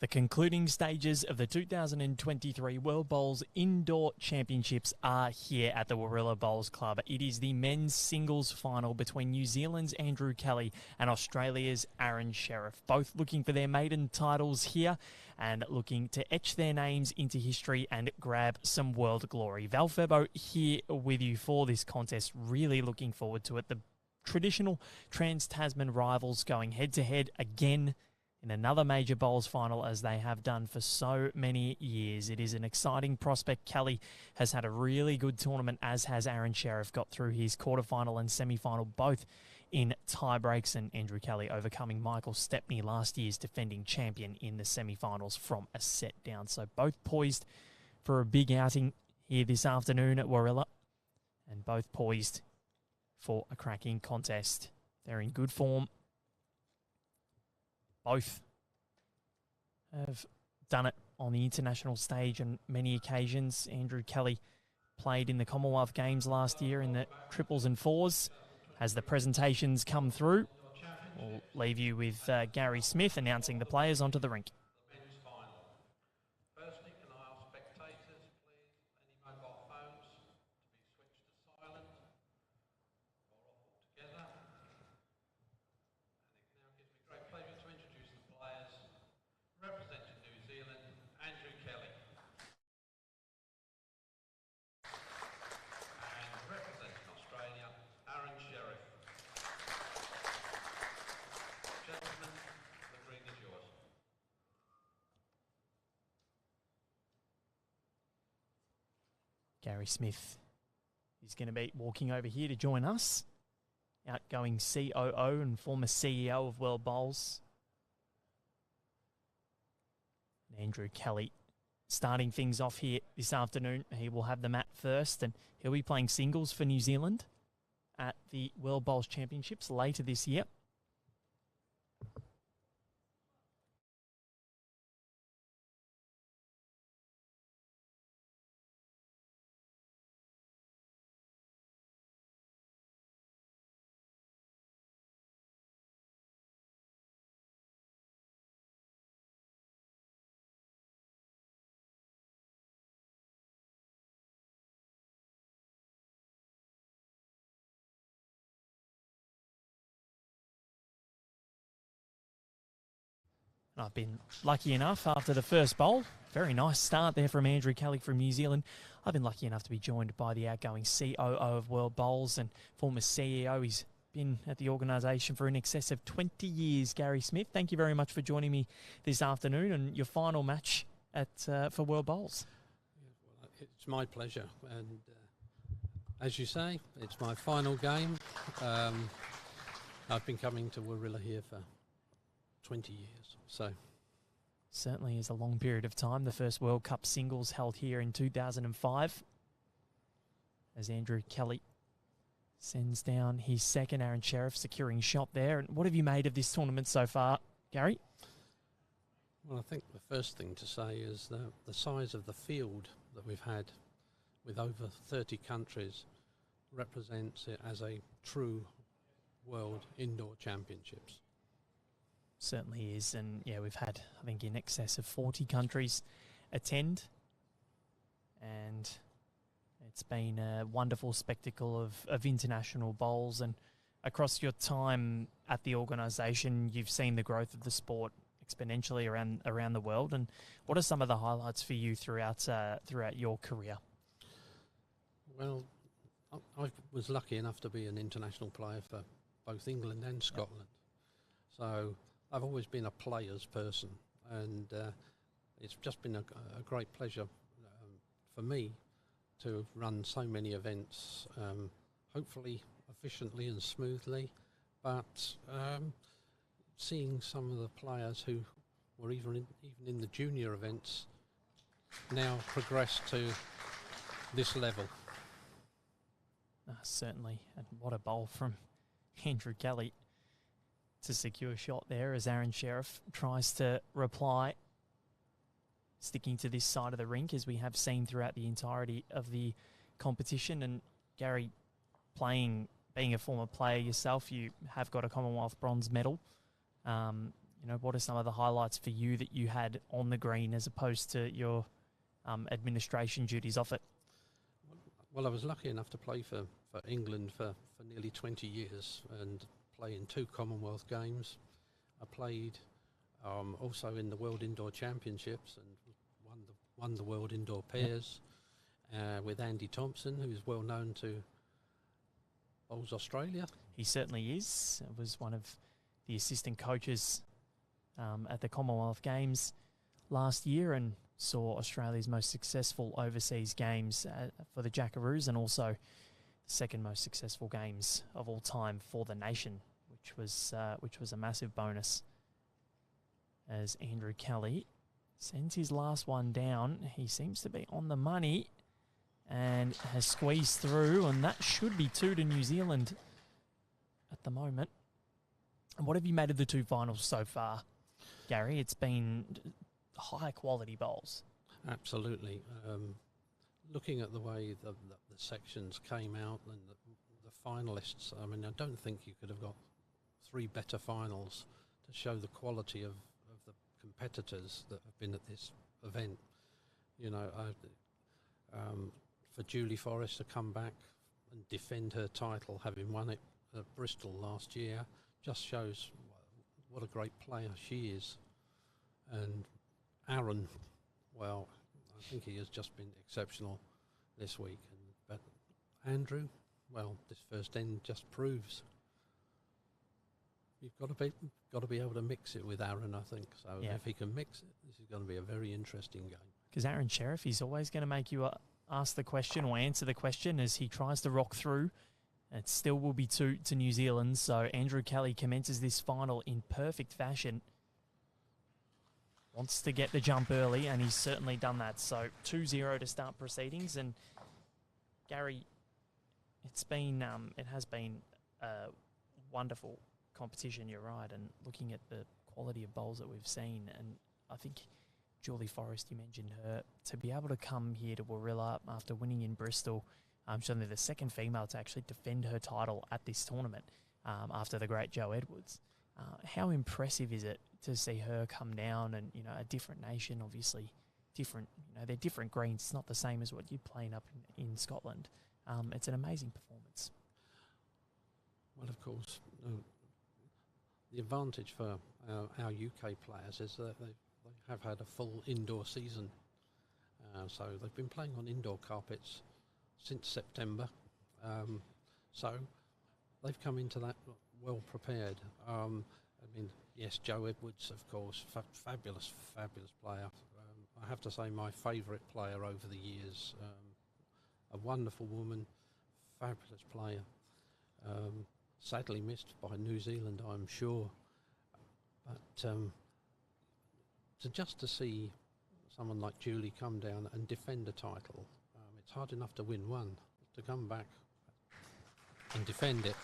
The concluding stages of the 2023 World Bowls Indoor Championships are here at the Warilla Bowls Club. It is the men's singles final between New Zealand's Andrew Kelly and Australia's Aron Sherriff, both looking for their maiden titles here and looking to etch their names into history and grab some world glory. Val Febo here with you for this contest. Really looking forward to it. The traditional Trans-Tasman rivals going head-to-head again in another major bowls final, as they have done for so many years. It is an exciting prospect. Kelly has had a really good tournament, as has Aron Sherriff. Got through his quarterfinal and semi-final, both in tie breaks, and Andrew Kelly overcoming Michael Stepney, last year's defending champion, in the semi-finals from a set down. So both poised for a big outing here this afternoon at Warilla, and both poised for a cracking contest. They're in good form. Both have done it on the international stage on many occasions. Andrew Kelly played in the Commonwealth Games last year in the triples and fours. As the presentations come through, we'll leave you with Gary Smith announcing the players onto the rink. Gary Smith is going to be walking over here to join us. Outgoing COO and former CEO of World Bowls. And Andrew Kelly starting things off here this afternoon. He will have the mat first, and he'll be playing singles for New Zealand at the World Bowls Championships later this year. I've been lucky enough after the first bowl. Very nice start there from Andrew Kelly from New Zealand. I've been lucky enough to be joined by the outgoing COO of World Bowls and former CEO. He's been at the organisation for in excess of 20 years, Gary Smith. Thank you very much for joining me this afternoon and your final match at for World Bowls. Well, it's my pleasure. And as you say, it's my final game. I've been coming to Warilla here for 20 years. So certainly is a long period of time. The first World Cup singles held here in 2005 as Andrew Kelly sends down his second. Aron Sherriff securing shot there. And what have you made of this tournament so far, Gary? Well, I think the first thing to say is the size of the field that we've had with over 30 countries represents it as a true World Indoor Championships. Certainly is, and yeah, we've had, I think, in excess of 40 countries attend, and it's been a wonderful spectacle of international bowls. And across your time at the organisation, you've seen the growth of the sport exponentially around the world. And what are some of the highlights for you throughout your career? Well, I was lucky enough to be an international player for both England and Scotland, so I've always been a player's person, and it's just been a great pleasure for me to run so many events, hopefully efficiently and smoothly, but seeing some of the players who were even in the junior events now progress to this level. Certainly, and what a bowl from Andrew Kelly to secure shot there as Aron Sherriff tries to reply, sticking to this side of the rink, as we have seen throughout the entirety of the competition. And Gary, being a former player yourself, you have got a Commonwealth bronze medal. what are some of the highlights for you that you had on the green as opposed to your administration duties off it? Well, I was lucky enough to play for England for nearly 20 years and play in 2 Commonwealth Games. I played also in the World Indoor Championships and won the World Indoor Pairs with Andy Thompson, who is well known to Bowls Australia. He certainly is. It was one of the assistant coaches at the Commonwealth Games last year and saw Australia's most successful overseas games for the Jackaroos, and also the second most successful games of all time for the nation, which was a massive bonus. As Andrew Kelly sends his last one down, he seems to be on the money and has squeezed through, and that should be 2 to New Zealand at the moment. And what have you made of the 2 finals so far, Gary? It's been high quality bowls. Absolutely. Looking at the way the sections came out and the finalists, I mean, I don't think you could have got 3 better finals to show the quality of the competitors that have been at this event. For Julie Forrest to come back and defend her title, having won it at Bristol last year, just shows what a great player she is. And Aron, well, I think he has just been exceptional this week. But Andrew, well, this first end just proves you've got to be able to mix it with Aron, I think. So if he can mix it, this is going to be a very interesting game. Because Aron Sherriff, he's always going to make you ask the question or answer the question as he tries to rock through. It still will be 2 to New Zealand. So Andrew Kelly commences this final in perfect fashion. Wants to get the jump early, and he's certainly done that. So 2-0 to start proceedings. And Gary, it has been a wonderful competition, you're right, and looking at the quality of bowls that we've seen, and I think Julie Forrest, you mentioned her, to be able to come here to Warilla after winning in Bristol, she's only the second female to actually defend her title at this tournament after the great Jo Edwards. How impressive is it to see her come down and, a different nation, obviously, different, they're different greens. It's not the same as what you're playing up in Scotland. It's an amazing performance. Well, of course, the advantage for our UK players is that they have had a full indoor season. So they've been playing on indoor carpets since September. So they've come into that well prepared. Yes, Jo Edwards, of course, fabulous player. I have to say my favourite player over the years. A wonderful woman, fabulous player. Sadly missed by New Zealand, I'm sure. But to see someone like Julie come down and defend a title, it's hard enough to win one. To come back and defend it,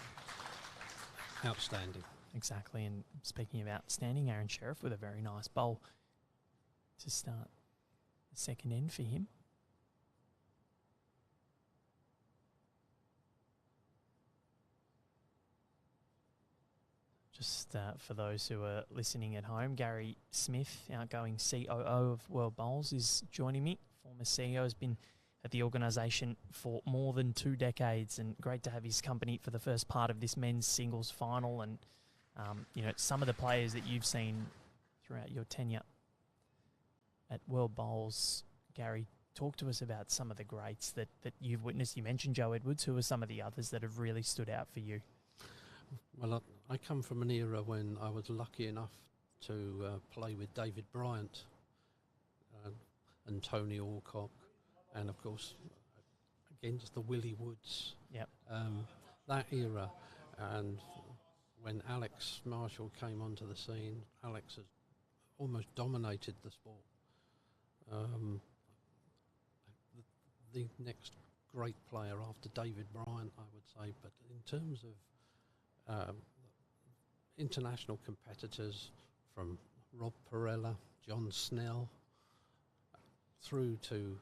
outstanding. Exactly, and speaking of outstanding, Aron Sherriff with a very nice bowl to start the second end for him. Just for those who are listening at home, Gary Smith, outgoing COO of World Bowls, is joining me. Former CEO, has been at the organisation for more than 2 decades, and great to have his company for the first part of this men's singles final. And some of the players that you've seen throughout your tenure at World Bowls, Gary, talk to us about some of the greats that you've witnessed. You mentioned Jo Edwards. Who are some of the others that have really stood out for you? Well, I come from an era when I was lucky enough to play with David Bryant and Tony Alcock, and of course against the Willie Woods. Yep. That era, and when Alex Marshall came onto the scene, Alex has almost dominated the sport. The next great player after David Bryant, I would say, but in terms of international competitors, from Rob Perella, John Snell, through to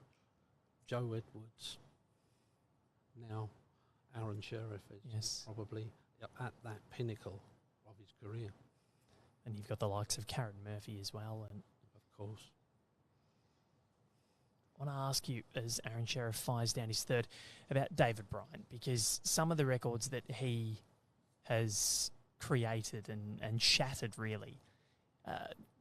Jo Edwards, now Aron Sherriff is probably at that pinnacle of his career. And you've got the likes of Karen Murphy as well. And Of course. I want to ask you, as Aron Sherriff fires down his third, about David Bryant, because some of the records that he has created and shattered, really,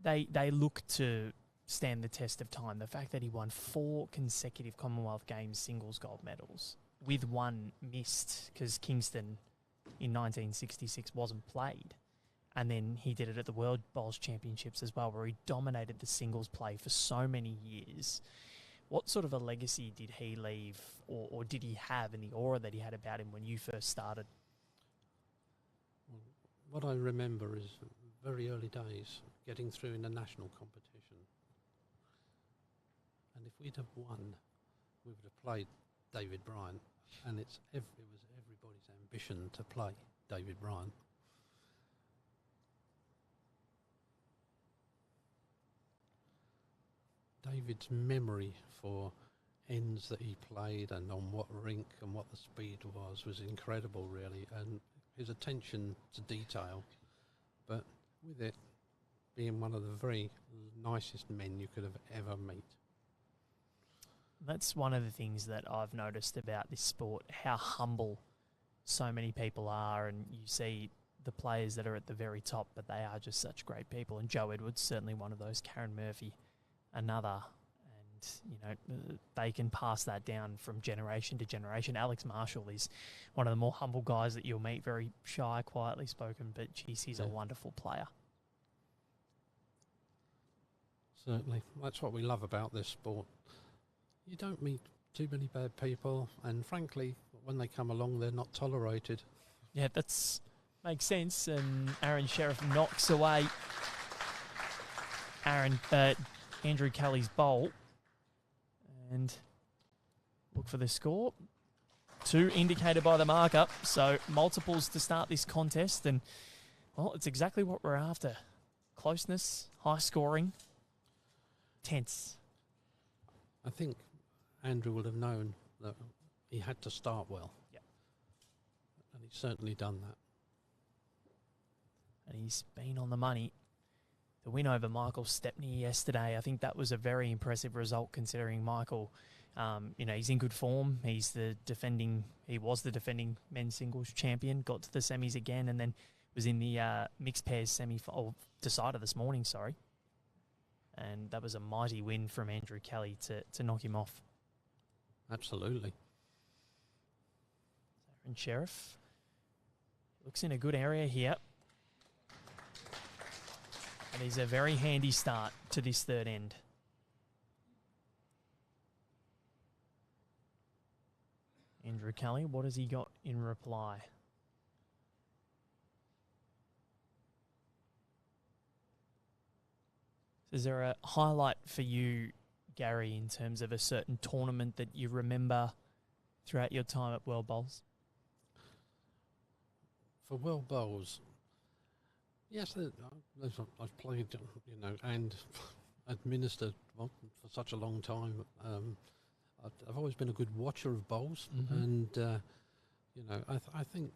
they look to stand the test of time. The fact that he won 4 consecutive Commonwealth Games singles gold medals, with one missed because Kingston in 1966 wasn't played. And then he did it at the World Bowls Championships as well, where he dominated the singles play for so many years. What sort of a legacy did he leave, or did he have in the aura that he had about him when you first started? What I remember is very early days, getting through in a national competition. And if we'd have won, we would have played David Bryant. And it was everybody's ambition to play David Bryant. David's memory for ends that he played and on what rink and what the speed was incredible, really, and his attention to detail, but with it being one of the very nicest men you could have ever meet. That's one of the things that I've noticed about this sport, how humble so many people are, and you see the players that are at the very top, but they are just such great people, and Joe Edwards, certainly one of those, Karen Murphy, another, and you know, they can pass that down from generation to generation. Alex Marshall is one of the more humble guys that you'll meet, very shy, quietly spoken, but geez, he's a wonderful player. Certainly, that's what we love about this sport. You don't meet too many bad people, and frankly, when they come along, they're not tolerated. Yeah, that's makes sense. And Aron Sherriff knocks away Andrew Kelly's bowl. And look for the score. 2 indicated by the marker. So multiples to start this contest. And, well, it's exactly what we're after. Closeness, high scoring, tense. I think Andrew would have known that he had to start well. Yeah. And he's certainly done that. And he's been on the money. The win over Michael Stepney yesterday, I think that was a very impressive result considering Michael, he's in good form. He was the defending men's singles champion, got to the semis again, and then was in the mixed pairs decider this morning, sorry. And that was a mighty win from Andrew Kelly to knock him off. Absolutely. Aron Sherriff looks in a good area here. And he's a very handy start to this third end. Andrew Kelly, what has he got in reply? Is there a highlight for you, Gary, in terms of a certain tournament that you remember throughout your time at World Bowls? For World Bowls, yes, I've played, and administered for such a long time. I've always been a good watcher of bowls, and I think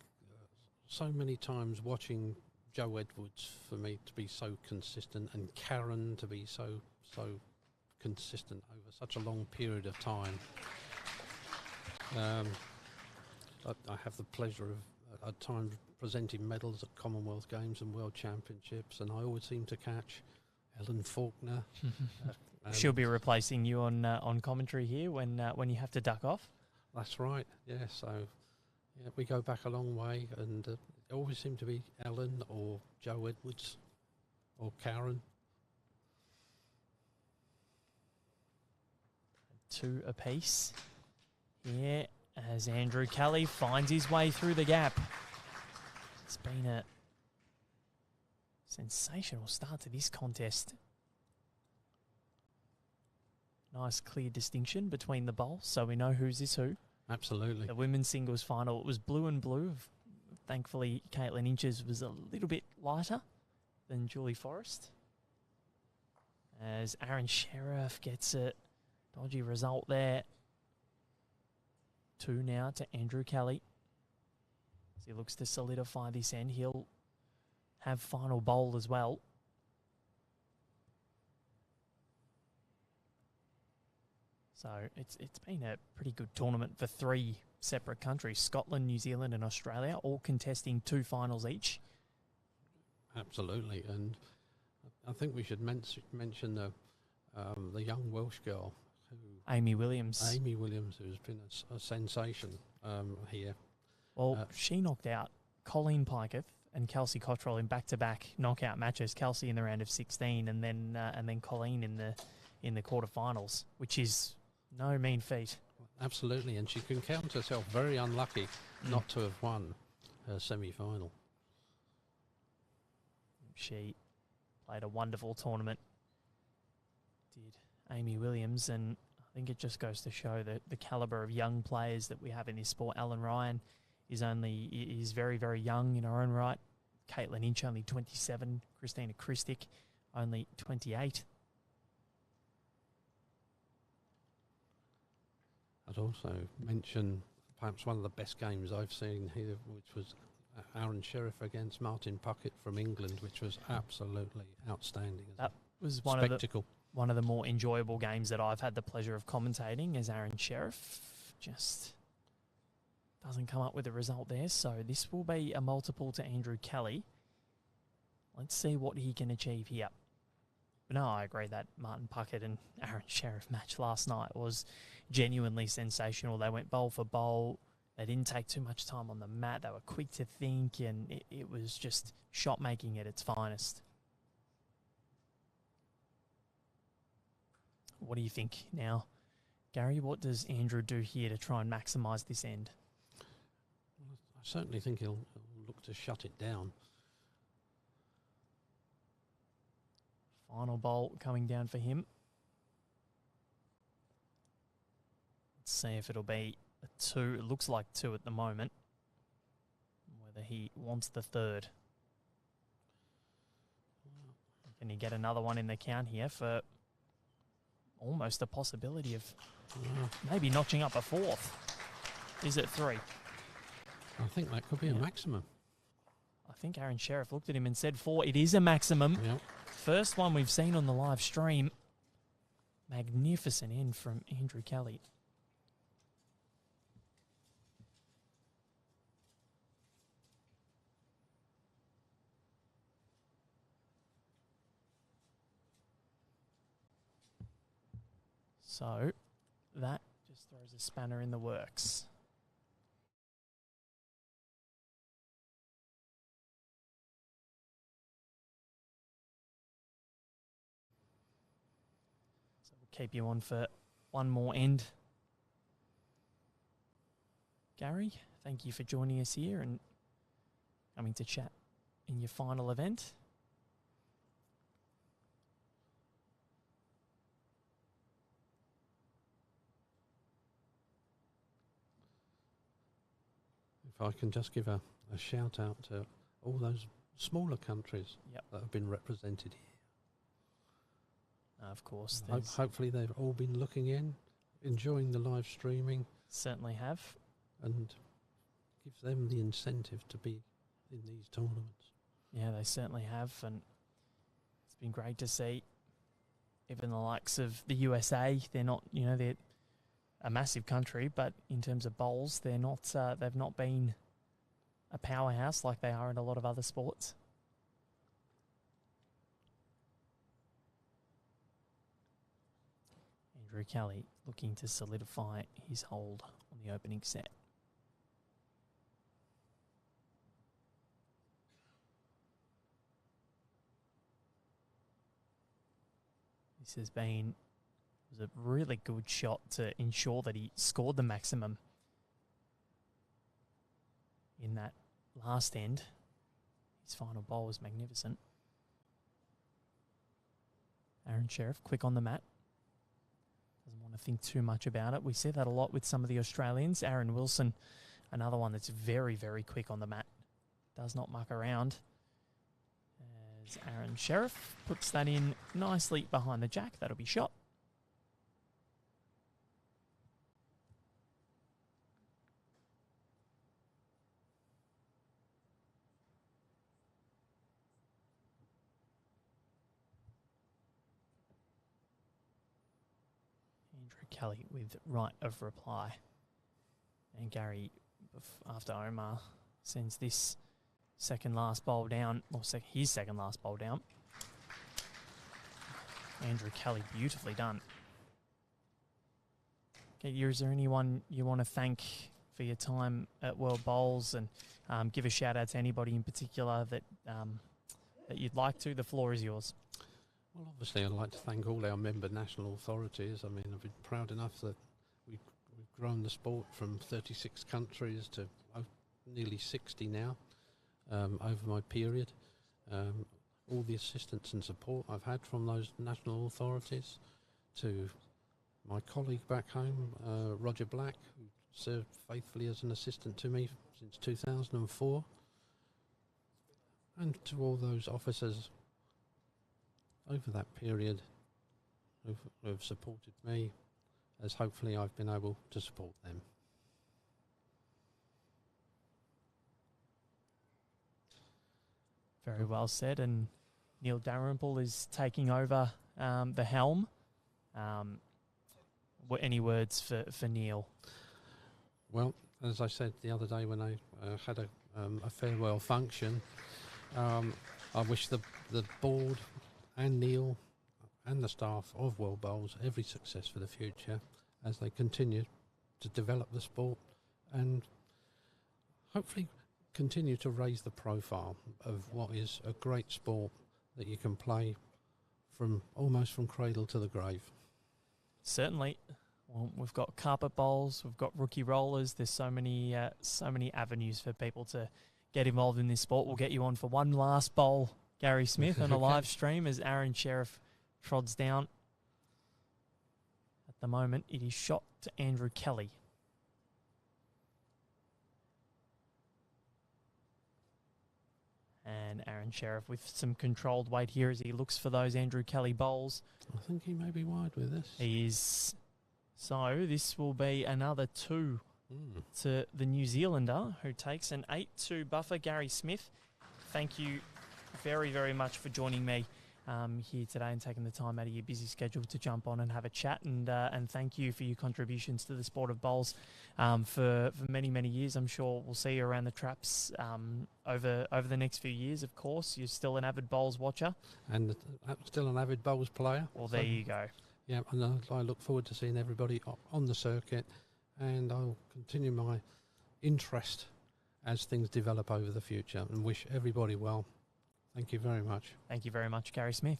so many times watching Joe Edwards for me to be so consistent, and Karen to be so consistent over such a long period of time. I have the pleasure of at times presenting medals at Commonwealth Games and World Championships, and I always seem to catch Ellen Faulkner. She'll be replacing you on commentary here when you have to duck off. That's right. Yeah. So we go back a long way, and it always seemed to be Ellen or Joe Edwards or Karen. 2 apiece. Yeah, as Andrew Kelly finds his way through the gap. It's been a sensational start to this contest. Nice clear distinction between the bowls, so we know whose is who. Absolutely. The women's singles final, it was blue and blue. Thankfully, Caitlin Inches was a little bit lighter than Julie Forrest. As Aron Sherriff gets a dodgy result there. 2 now to Andrew Kelly. As he looks to solidify this end, he'll have final bowl as well. So it's been a pretty good tournament for three separate countries, Scotland, New Zealand and Australia, all contesting two finals each. Absolutely, and I think we should mention the young Welsh girl, Amy Williams. Amy Williams, who's been a sensation here. Well, she knocked out Colleen Piketh and Kelsey Cottrell in back-to-back knockout matches. Kelsey in the round of 16, and then Colleen in the quarterfinals, which is no mean feat. Absolutely, and she can count herself very unlucky not to have won her semi-final. She played a wonderful tournament, did Amy Williams, and I think it just goes to show the calibre of young players that we have in this sport. Alan Ryan is very, very young in her own right. Caitlin Inch, only 27. Christina Christic, only 28. I'd also mention perhaps one of the best games I've seen here, which was Aron Sherriff against Martin Puckett from England, which was absolutely outstanding. That was one of the more enjoyable games that I've had the pleasure of commentating, as Aron Sherriff just doesn't come up with a result there. So this will be a multiple to Andrew Kelly. Let's see what he can achieve here. But no, I agree that Martin Puckett and Aron Sherriff match last night was genuinely sensational. They went bowl for bowl. They didn't take too much time on the mat. They were quick to think, and it was just shot making at its finest. What do you think now, Gary? What does Andrew do here to try and maximise this end? Well, I certainly think he'll look to shut it down. Final bowl coming down for him. Let's see if it'll be a 2. It looks like 2 at the moment. Whether he wants the third. Can he get another one in the count here for almost a possibility of maybe notching up a 4th? Is it 3? I think that could be a maximum. I think Aron Sherriff looked at him and said 4. It is a maximum. Yep. First one we've seen on the live stream. Magnificent end from Andrew Kelly. So that just throws a spanner in the works. So we'll keep you on for one more end. Gary, thank you for joining us here and coming to chat in your final event. If I can just give a shout out to all those smaller countries that have been represented here. Of course. Hopefully they've all been looking in, enjoying the live streaming. Certainly have. And gives them the incentive to be in these tournaments. Yeah, they certainly have. And it's been great to see even the likes of the USA. They're not, they're a massive country, but in terms of bowls, they've not been a powerhouse like they are in a lot of other sports. Andrew Kelly looking to solidify his hold on the opening set. This was a really good shot to ensure that he scored the maximum in that last end. His final bowl was magnificent. Aron Sherriff, quick on the mat. Doesn't want to think too much about it. We see that a lot with some of the Australians. Aaron Wilson, another one that's very, very quick on the mat. Does not muck around. As Aron Sherriff puts that in nicely behind the jack. That'll be shot. Andrew Kelly with right of reply. And Gary, after Omar, sends this second last bowl down, or his second last bowl down. Andrew Kelly, beautifully done. Okay, is there anyone you want to thank for your time at World Bowls, and give a shout out to anybody in particular that you'd like to? The floor is yours. Well, obviously, I'd like to thank all our member national authorities. I mean, I've been proud enough that we've grown the sport from 36 countries to nearly 60 now over my period. All the assistance and support I've had from those national authorities, to my colleague back home, Roger Black, who served faithfully as an assistant to me since 2004, and to all those officers over that period who have supported me, as hopefully I've been able to support them. Very well said. And Neil Dalrymple is taking over the helm. Any words for Neil? Well, as I said the other day when I had a farewell function, I wish the board and Neil and the staff of World Bowls every success for the future as they continue to develop the sport and hopefully continue to raise the profile of what is a great sport that you can play from almost from cradle to the grave. Certainly. Well, we've got carpet bowls, we've got rookie rollers. There's so many avenues for people to get involved in this sport. We'll get you on for one last bowl, Gary Smith, on a live stream as Aron Sherriff trods down. At the moment, it is shot to Andrew Kelly. And Aron Sherriff with some controlled weight here as he looks for those Andrew Kelly bowls. I think he may be wide with this. He is. So this will be another 2 to the New Zealander, who takes an 8-2 buffer. Gary Smith, thank you very, very much for joining me here today and taking the time out of your busy schedule to jump on and have a chat. And thank you for your contributions to the sport of bowls for many, many years. I'm sure we'll see you around the traps over the next few years, of course. You're still an avid bowls watcher. And still an avid bowls player. Well, there you go. Yeah, and I look forward to seeing everybody on the circuit, and I'll continue my interest as things develop over the future and wish everybody well. Thank you very much. Thank you very much, Gary Smith.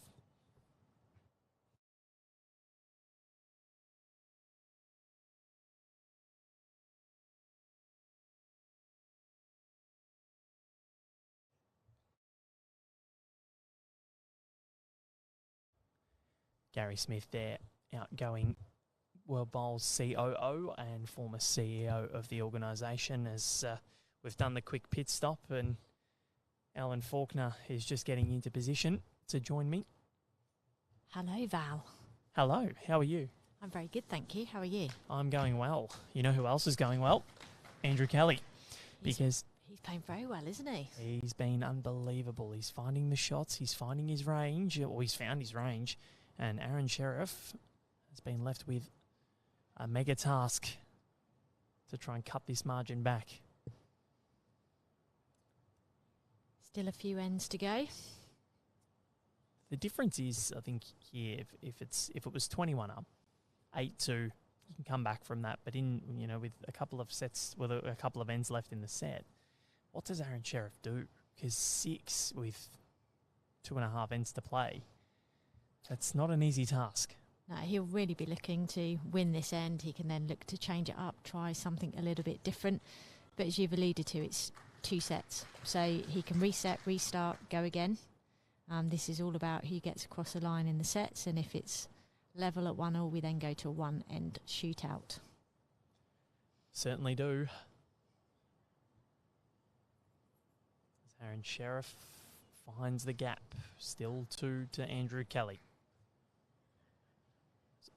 Gary Smith there, outgoing World Bowls COO and former CEO of the organisation, as we've done the quick pit stop, and Alan Faulkner is just getting into position to join me. Hello, Val. Hello, how are you? I'm very good, thank you. How are you? I'm going well. You know who else is going well? Andrew Kelly. Because he's playing very well, isn't he? He's been unbelievable. He's finding the shots, he's finding his range, or he's found his range. And Aron Sherriff has been left with a mega task to try and cut this margin back. Still a few ends to go. The difference is, I think, here, if it was 21 up, 8-2, you can come back from that. But with a couple of sets, with a couple of ends left in the set, what does Aron Sherriff do? Because 6 with 2.5 ends to play, that's not an easy task. No, he'll really be looking to win this end. He can then look to change it up, try something a little bit different. But as you've alluded to, it's 2 sets. So he can reset, restart, go again. This is all about who gets across the line in the sets. And if it's level at 1-1, we then go to a one-end shootout. Certainly do. Aron Sherriff finds the gap. Still 2 to Andrew Kelly.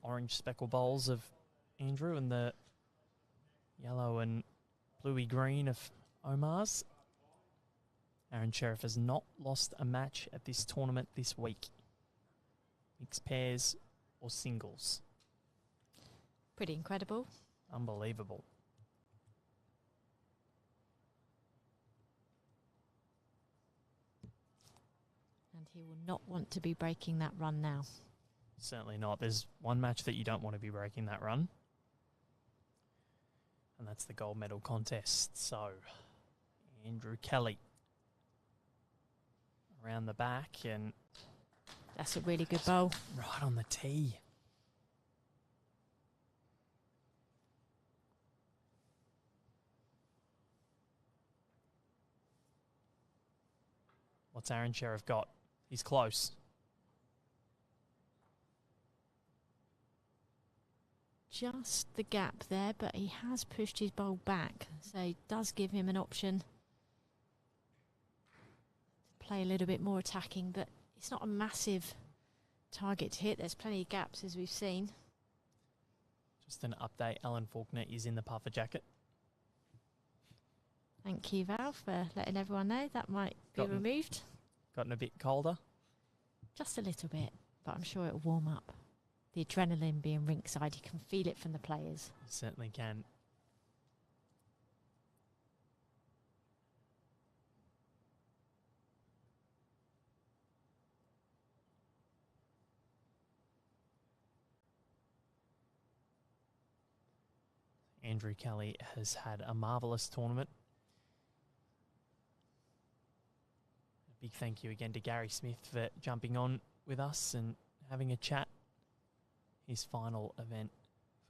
Orange speckle bowls of Andrew and the yellow and bluey green of Omar's. Aron Sherriff has not lost a match at this tournament this week. Mixed pairs or singles. Pretty incredible. Unbelievable. And he will not want to be breaking that run now. Certainly not. There's one match that you don't want to be breaking that run. And that's the gold medal contest. So, Andrew Kelly around the back and... That's a really good bowl. Right on the tee. What's Aron Sherriff got? He's close. Just the gap there, but he has pushed his bowl back, so it does give him an option to play a little bit more attacking, but it's not a massive target to hit. There's plenty of gaps, as we've seen. Just an update, Alan Faulkner is in the puffer jacket. Thank you, Val, for letting everyone know that might be removed. Gotten a bit colder? Just a little bit, but I'm sure it'll warm up. The adrenaline being rinkside, you can feel it from the players. You certainly can. Andrew Kelly has had a marvellous tournament. A big thank you again to Gary Smith for jumping on with us and having a chat. His final event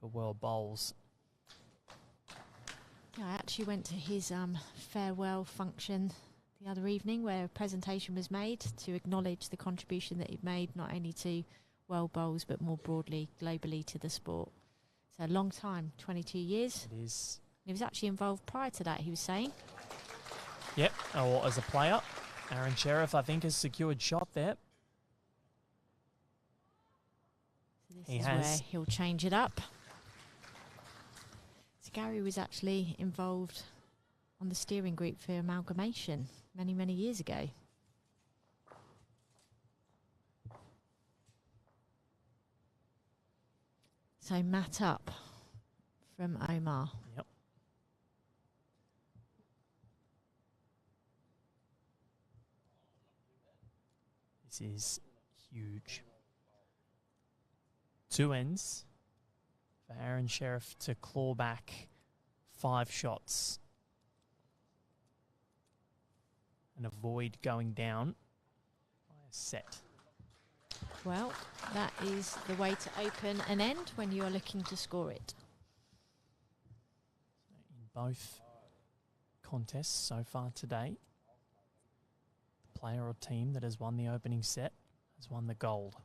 for World Bowls. Yeah, I actually went to his farewell function the other evening where a presentation was made to acknowledge the contribution that he'd made not only to World Bowls but more broadly globally to the sport. So a long time, 22 years. It is. He was actually involved prior to that, he was saying. Yep, or as a player. Aron Sherriff, I think, has secured shot there. This is where he'll change it up. So Gary was actually involved on the steering group for Amalgamation many, many years ago. So mat up from Omar. Yep. This is huge. Two ends for Aron Sherriff to claw back 5 shots and avoid going down by a set. Well, that is the way to open an end when you are looking to score it. In both contests so far today, the player or team that has won the opening set has won the gold.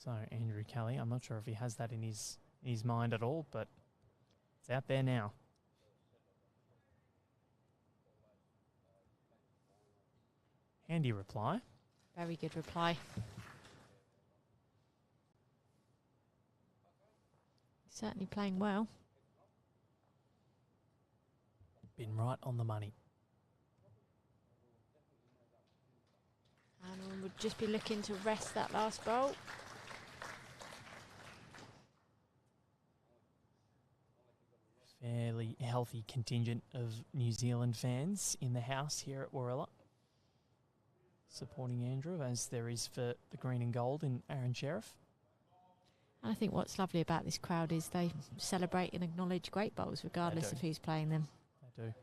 So Andrew Kelly, I'm not sure if he has that in his mind at all, but it's out there now. Handy reply. Very good reply. Certainly playing well. Been right on the money. And we'll just be looking to rest that last bolt. Fairly healthy contingent of New Zealand fans in the house here at Warilla, supporting Andrew, as there is for the green and gold in Aron Sherriff. And I think what's lovely about this crowd is they celebrate and acknowledge great bowls regardless of who's playing them. They do.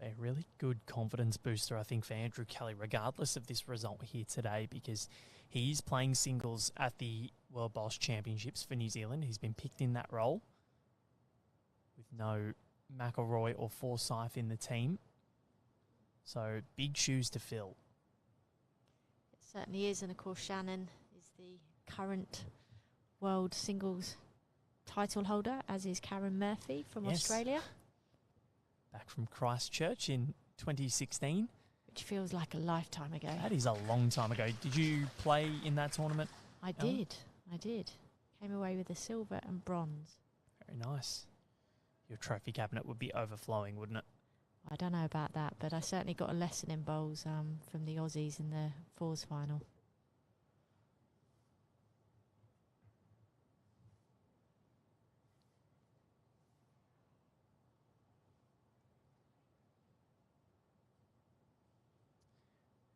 A really good confidence booster, I think, for Andrew Kelly, regardless of this result here today, because he's playing singles at the World Bowls Championships for New Zealand. He's been picked in that role with no McIlroy or Forsyth in the team. So big shoes to fill. It certainly is, and of course Shannon is the current world singles title holder, as is Karen Murphy from Yes. Australia. Back from Christchurch in 2016. Which feels like a lifetime ago. That is a long time ago. Did you play in that tournament? I Ellen? did. Came away with a silver and bronze. Very nice. Your trophy cabinet would be overflowing, wouldn't it? I don't know about that, but I certainly got a lesson in bowls from the Aussies in the fours final.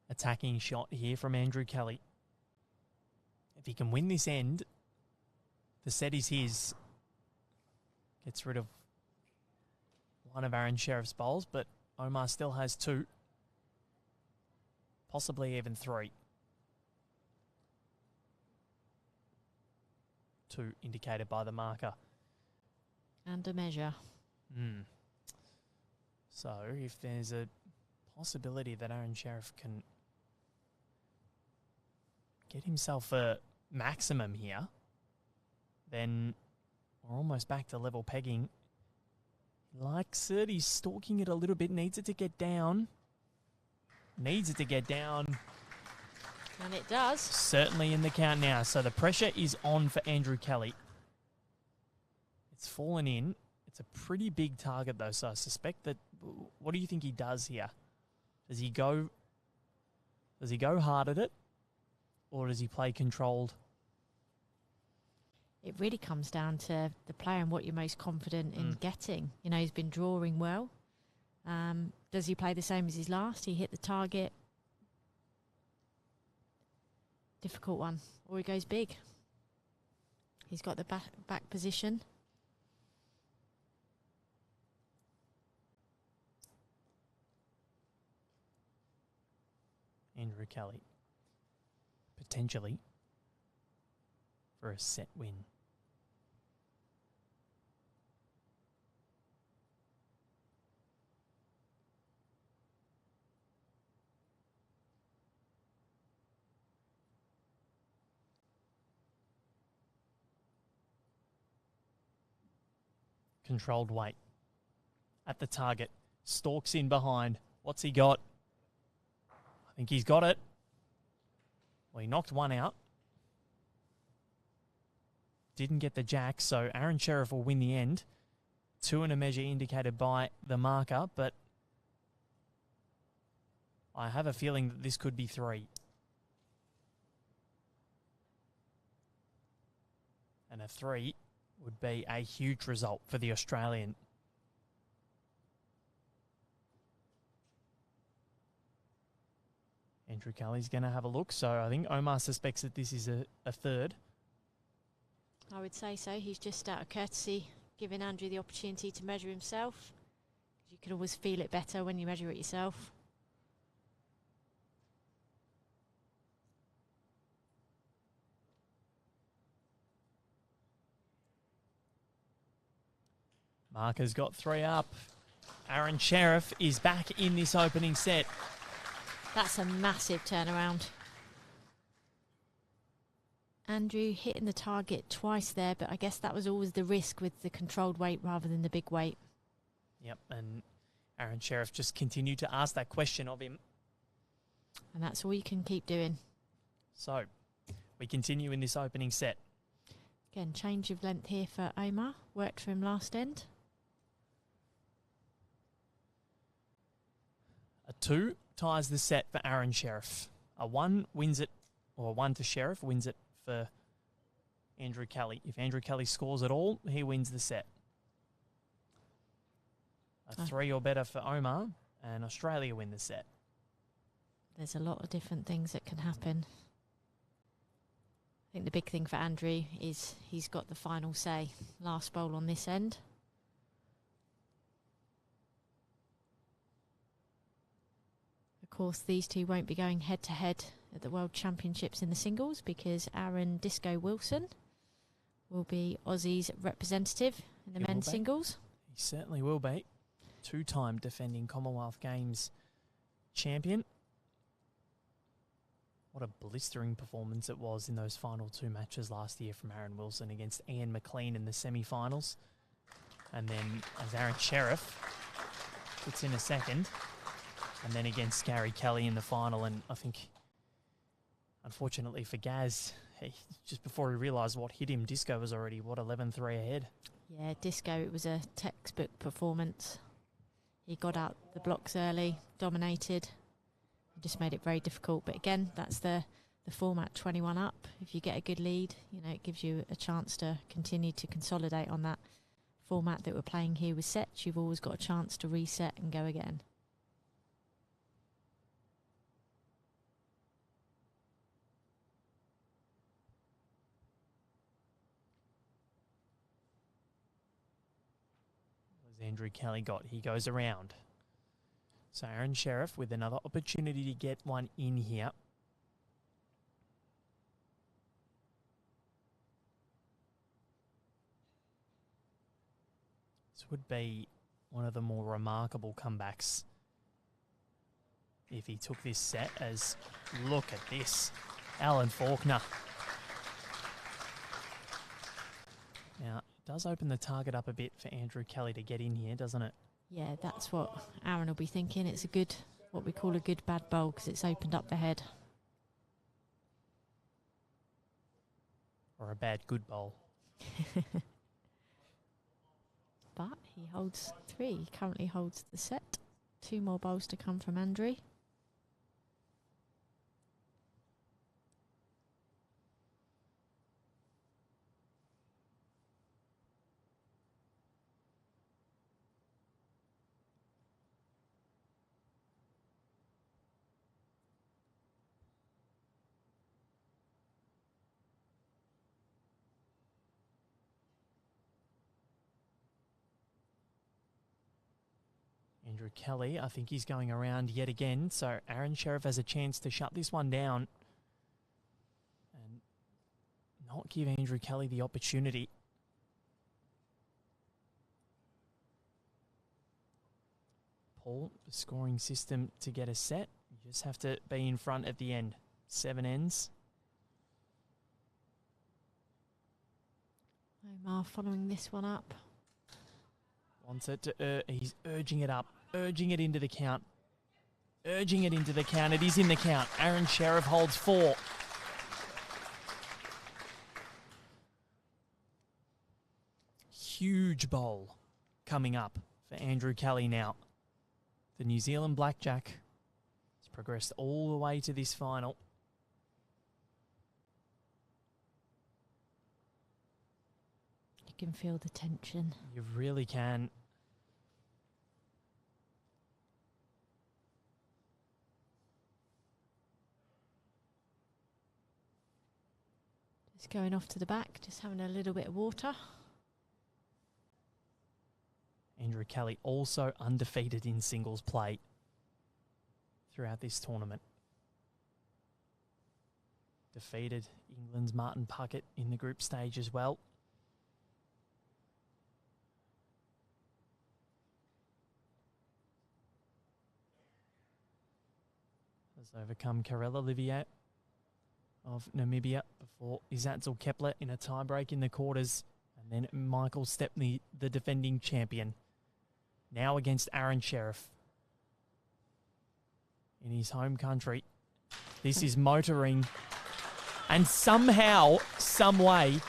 Attacking shot here from Andrew Kelly. If he can win this end, the set is his. Gets rid of one of Aron Sherriff's bowls, but Omar still has two. Possibly even three. Two indicated by the marker. And a measure. So if there's a possibility that Aron Sherriff can get himself a maximum here, then we're almost back to level pegging. He likes it. He's stalking it a little bit. Needs it to get down. Needs it to get down. And it does. Certainly in the count now. So the pressure is on for Andrew Kelly. It's fallen in. It's a pretty big target though, so I suspect that... What do you think he does here? Does he go hard at it? Or does he play controlled? It really comes down to the player and what you're most confident in getting. You know, he's been drawing well. Does he play the same as his last? He hit the target. Difficult one. Or he goes big. He's got the back position. Andrew Kelly. Potentially for a set win. Controlled weight at the target. Stalks in behind. What's he got? I think he's got it. Well, he knocked one out. Didn't get the jack, so Aron Sherriff will win the end. Two and a measure indicated by the marker, but I have a feeling that this could be three. And a three would be a huge result for the Australian. Andrew Kelly's going to have a look, so I think Omar suspects that this is a third. I would say so. He's just out of courtesy giving Andrew the opportunity to measure himself. You can always feel it better when you measure it yourself. Marker's got three up. Aron Sherriff is back in this opening set. That's a massive turnaround. Andrew hitting the target twice there, but I guess that was always the risk with the controlled weight rather than the big weight. Yep, and Aron Sherriff just continued to ask that question of him. And that's all you can keep doing. So, we continue in this opening set. Again, change of length here for Omar. Worked for him last end. A 2 ties the set for Aron Sherriff. A 1 wins it, or a 1 to Sherriff wins it for Andrew Kelly. If Andrew Kelly scores it all, he wins the set. A 3 or better for Omar, and Australia win the set. There's a lot of different things that can happen. I think the big thing for Andrew is he's got the final say. Last bowl on this end. Of course, these two won't be going head-to-head at the World Championships in the singles because Aaron Disco Wilson will be Aussie's representative in the men's singles. He certainly will be. 2-time defending Commonwealth Games champion. What a blistering performance it was in those final 2 matches last year from Aaron Wilson against Ian McLean in the semi-finals. And then as Aron Sherriff puts in a second. And then against Gary Kelly in the final. And I think, unfortunately for Gaz, just before he realised what hit him, Disco was already, 11-3 ahead. Yeah, Disco, it was a textbook performance. He got out the blocks early, dominated, just made it very difficult. But again, that's the format, 21 up. If you get a good lead, it gives you a chance to continue to consolidate on that format that we're playing here with sets. You've always got a chance to reset and go again. Andrew Kelly he goes around. So Aron Sherriff with another opportunity to get one in here. This would be one of the more remarkable comebacks if he took this set, as look at this, Alan Faulkner. Now, it does open the target up a bit for Andrew Kelly to get in here, doesn't it? Yeah, that's what Aaron will be thinking. It's what we call a good bad bowl, because it's opened up the head. Or a bad good bowl. But he holds 3. He currently holds the set. 2 more bowls to come from Andrew. Andrew Kelly, I think he's going around yet again. So Aron Sherriff has a chance to shut this one down and not give Andrew Kelly the opportunity. Paul, the scoring system to get a set. You just have to be in front at the end. 7 ends. Omar following this one up. Wants it to, he's urging it up, urging it into the count. Urging it into the count. It is in the count. Aron Sherriff holds 4. Huge bowl coming up for Andrew Kelly now. The New Zealand Blackjack has progressed all the way to this final. You can feel the tension. You really can. Just going off to the back, just having a little bit of water. Andrew Kelly also undefeated in singles play throughout this tournament. Defeated England's Martin Puckett in the group stage as well. Has overcome Karela Livier of Namibia before Izatzel Kepler in a tiebreak in the quarters. And then Michael Stepney, the defending champion, now against Aron Sherriff in his home country. This is motoring. And somehow, some way,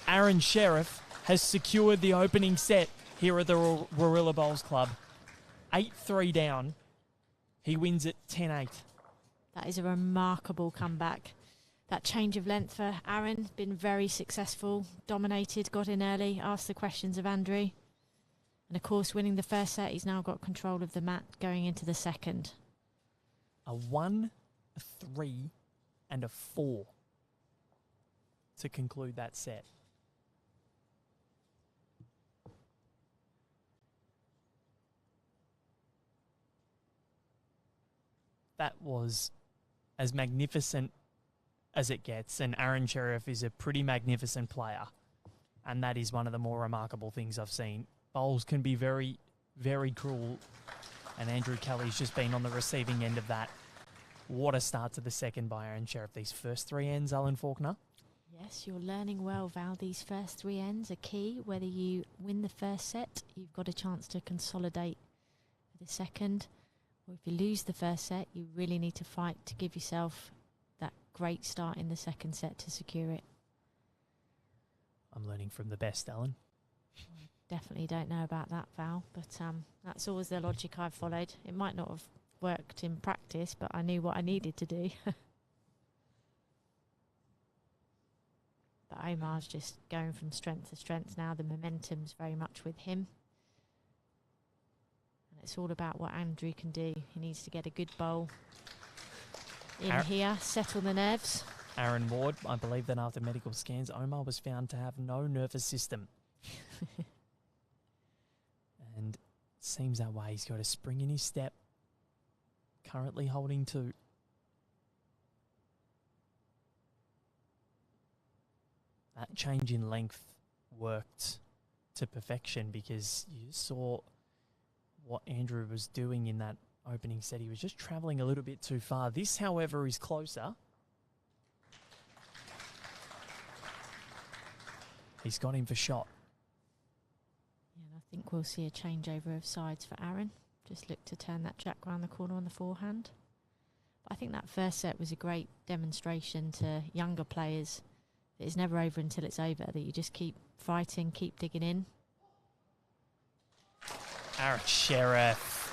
Aron Sherriff has secured the opening set here at the Warilla Bowls Club. 8-3 down. He wins it 10-8. That is a remarkable comeback. That change of length for Aaron, been very successful, dominated, got in early, asked the questions of Andrew. And of course, winning the first set, he's now got control of the mat going into the second. A 1, a 3, and a 4 to conclude that set. That was as magnificent as it gets, and Aron Sherriff is a pretty magnificent player, and that is one of the more remarkable things I've seen. Bowls can be very, very cruel, and Andrew Kelly's just been on the receiving end of that. What a start to the second by Aron Sherriff. These first 3 ends, Alan Faulkner. Yes, you're learning well, Val. These first 3 ends are key. Whether you win the first set, you've got a chance to consolidate the second. Or if you lose the first set, you really need to fight to give yourself that great start in the second set to secure it. I'm learning from the best, Alan. Definitely don't know about that, Val, but that's always the logic I've followed. It might not have worked in practice, but I knew what I needed to do. But Omar's just going from strength to strength now. The momentum's very much with him. And it's all about what Andrew can do. He needs to get a good bowl in here, settle the nerves. Aaron Ward, I believe that after medical scans, Omar was found to have no nervous system. And it seems that way. He's got a spring in his step. Currently holding 2. That change in length worked to perfection because you saw what Andrew was doing in that opening set. He was just travelling a little bit too far. This, however, is closer. He's got him for shot. Yeah, and I think we'll see a changeover of sides for Aaron. Just look to turn that jack round the corner on the forehand. But I think that first set was a great demonstration to younger players that it's never over until it's over, that you just keep fighting, keep digging in. Aron Sherriff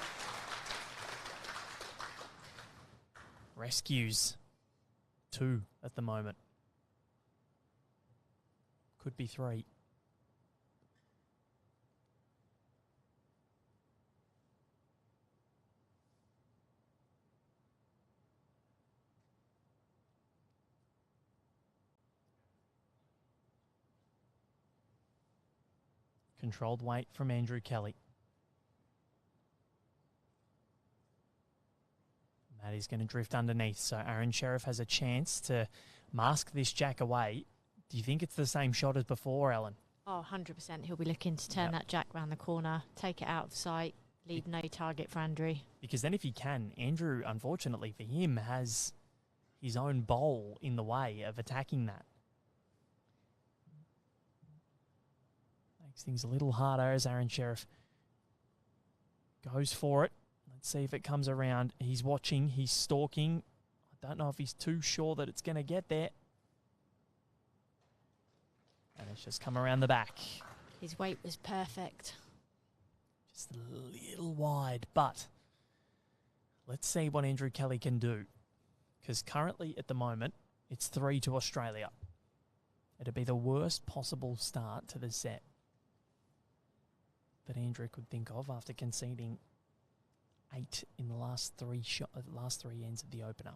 rescues 2 at the moment. Could be 3. Controlled weight from Andrew Kelly. Maddie's going to drift underneath, so Aron Sherriff has a chance to mask this jack away. Do you think it's the same shot as before, Ellen? Oh, 100%. He'll be looking to turn that jack round the corner, take it out of sight, leave no target for Andrew. Because then if he can, Andrew, unfortunately for him, has his own bowl in the way of attacking that. Makes things a little harder as Aron Sherriff goes for it. Let's see if it comes around. He's watching. He's stalking. I don't know if he's too sure that it's going to get there. And it's just come around the back. His weight was perfect. Just a little wide, but let's see what Andrew Kelly can do. Because currently, at the moment, it's 3 to Australia. It'd be the worst possible start to the set that Andrew could think of after conceding 8 in the last 3 ends of the opener.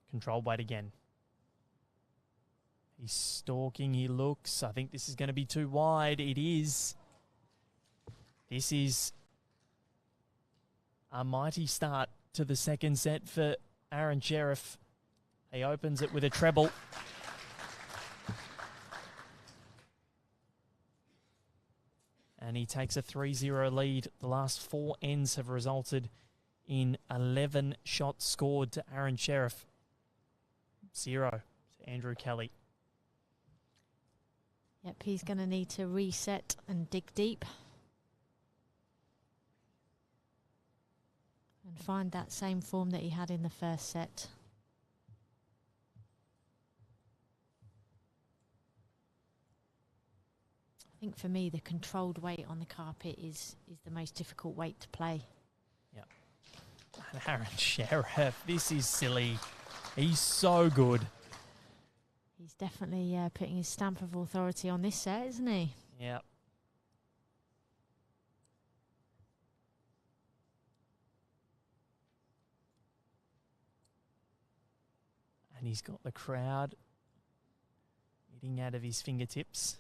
Controlled weight again. He's stalking, he looks. I think this is going to be too wide. It is. This is a mighty start to the second set for Aron Sherriff. He opens it with a treble. And he takes a 3-0 lead. The last 4 ends have resulted in 11 shots scored to Aron Sherriff. 0 to Andrew Kelly. Yep, he's going to need to reset and dig deep. And find that same form that he had in the first set. I think for me, the controlled weight on the carpet is the most difficult weight to play. Yep. And Aron Sherriff, this is silly. He's so good. He's definitely putting his stamp of authority on this set, isn't he? Yep. And he's got the crowd eating out of his fingertips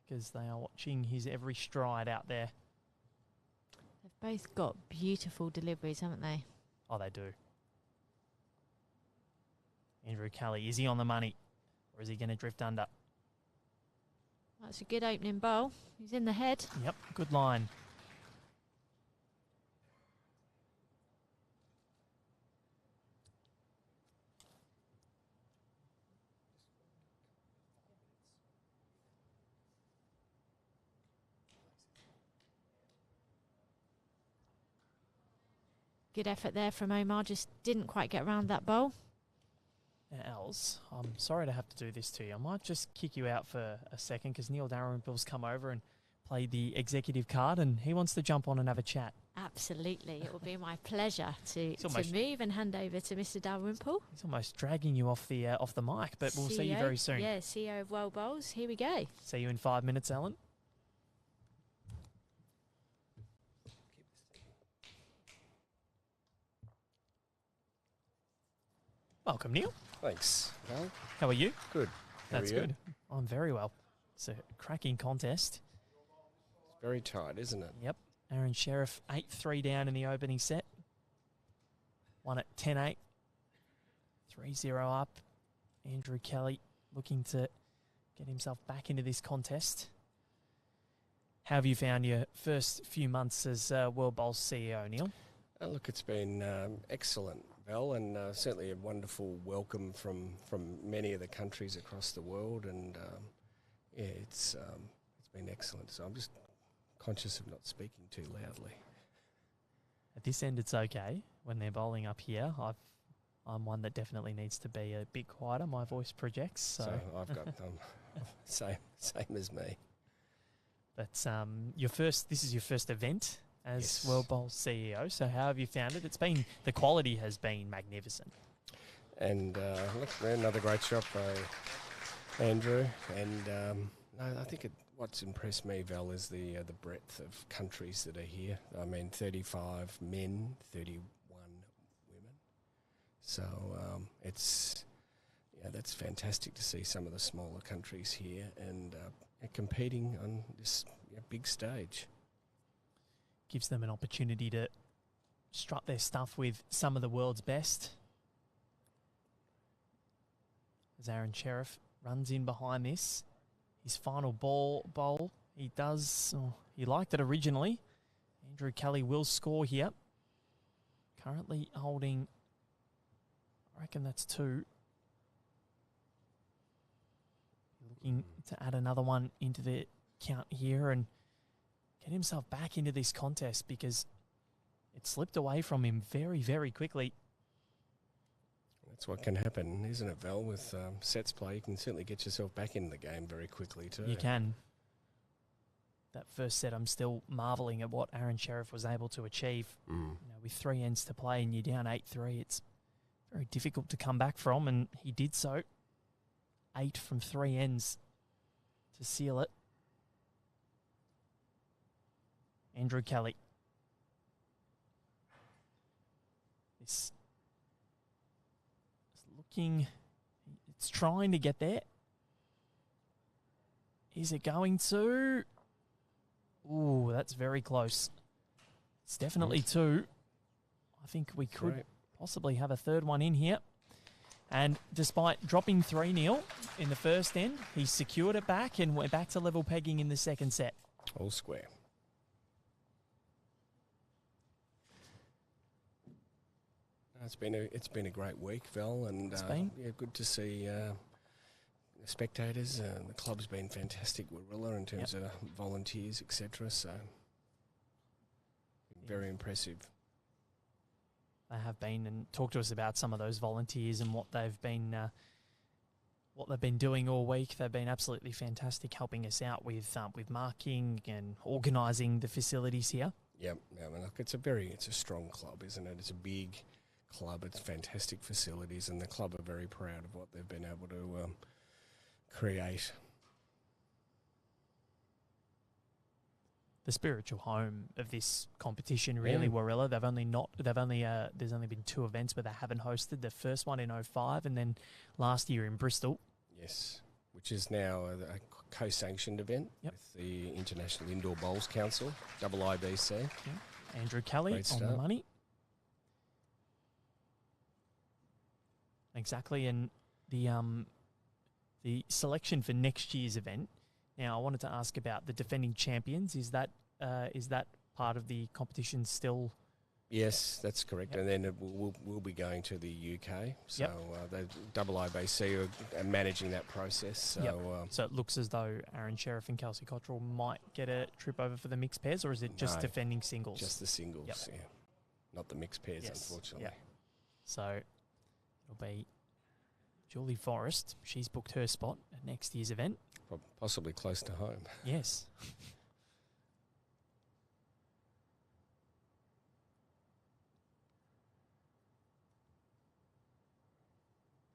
because they are watching his every stride out there. They've both got beautiful deliveries, haven't they? Oh, they do. Andrew Kelly, is he on the money? or is he going to drift under? That's a good opening bowl. He's in the head. Yep, good line. Good effort there from Omar. Just didn't quite get around that bowl. Els, I'm sorry to have to do this to you. I might just kick you out for a second because Neil Dalrymple's come over and played the executive card and he wants to jump on and have a chat. Absolutely. It will be my pleasure to almost move and hand over to Mr. Dalrymple. He's almost dragging you off the mic, but we'll see you very soon. Yeah, CEO of World Bowls. Here we go. See you in 5 minutes, Alan. Welcome, Neil. Thanks. Well, How are you? good. How That's are you? good. I'm very well. It's a cracking contest. It's very tight, isn't it? Yep. Aron Sherriff 8-3 down in the opening set. Won at 10-8. 3-0 up. Andrew Kelly looking to get himself back into this contest. How have you found your first few months as World Bowls CEO, Neil? Look, it's been excellent, Val, and certainly a wonderful welcome from many of the countries across the world, and yeah, it's been excellent. So I'm just conscious of not speaking too loudly. At this end, it's okay. When they're bowling up here, I'm one that definitely needs to be a bit quieter. My voice projects. So I've got same as me. But this is your first event as Yes. World Bowls CEO. So how have you found it? The quality has been magnificent. And look, another great shot by Andrew. And no, I think what's impressed me, Val, is the breadth of countries that are here. I mean, 35 men, 31 women. So that's fantastic to see some of the smaller countries here and competing on this big stage. Gives them an opportunity to strut their stuff with some of the world's best. As Aron Sherriff runs in behind this, his final bowl, he liked it originally. Andrew Kelly will score here. Currently holding, I reckon that's 2. Looking to add another one into the count here and get himself back into this contest because it slipped away from him very, very quickly. That's what can happen, isn't it, Val? With sets play, you can certainly get yourself back in the game very quickly too. You can. That first set, I'm still marvelling at what Aron Sherriff was able to achieve. With 3 ends to play and you're down 8-3, it's very difficult to come back from, and he did so. 8 from 3 ends to seal it. Andrew Kelly. It's trying to get there. Is it going to? Ooh, that's very close. It's definitely 2. I think we could possibly have a third one in here. And despite dropping 3-0 in the first end, he secured it back and we're back to level pegging in the second set. All square. It's been a great week, Val, and good to see the spectators. The club's been fantastic, Warilla, in terms of volunteers, etc. So very impressive. They have been, and talk to us about some of those volunteers and what they've been doing all week. They've been absolutely fantastic, helping us out with marking and organising the facilities here. Yep, I mean, look, it's a strong club, isn't it? It's a big club. It's fantastic facilities, and the club are very proud of what they've been able to create. The spiritual home of this competition, really, Warilla. There's only been 2 events where they haven't hosted. The first one in 2005 and then last year in Bristol. Yes, which is now a co-sanctioned event with the International Indoor Bowls Council, IIBC. Yep. Andrew Kelly on the money. Exactly, and the the selection for next year's event. Now, I wanted to ask about the defending champions. Is that part of the competition still? Yes, that's correct. Yep. And then we'll be going to the UK. So the IIBC are managing that process. So, so it looks as though Aron Sherriff and Kelsey Cottrell might get a trip over for the mixed pairs, or is it just defending singles? Just the singles, not the mixed pairs, unfortunately. Yep. So it'll be Julie Forrest. She's booked her spot at next year's event. Possibly close to home. Yes.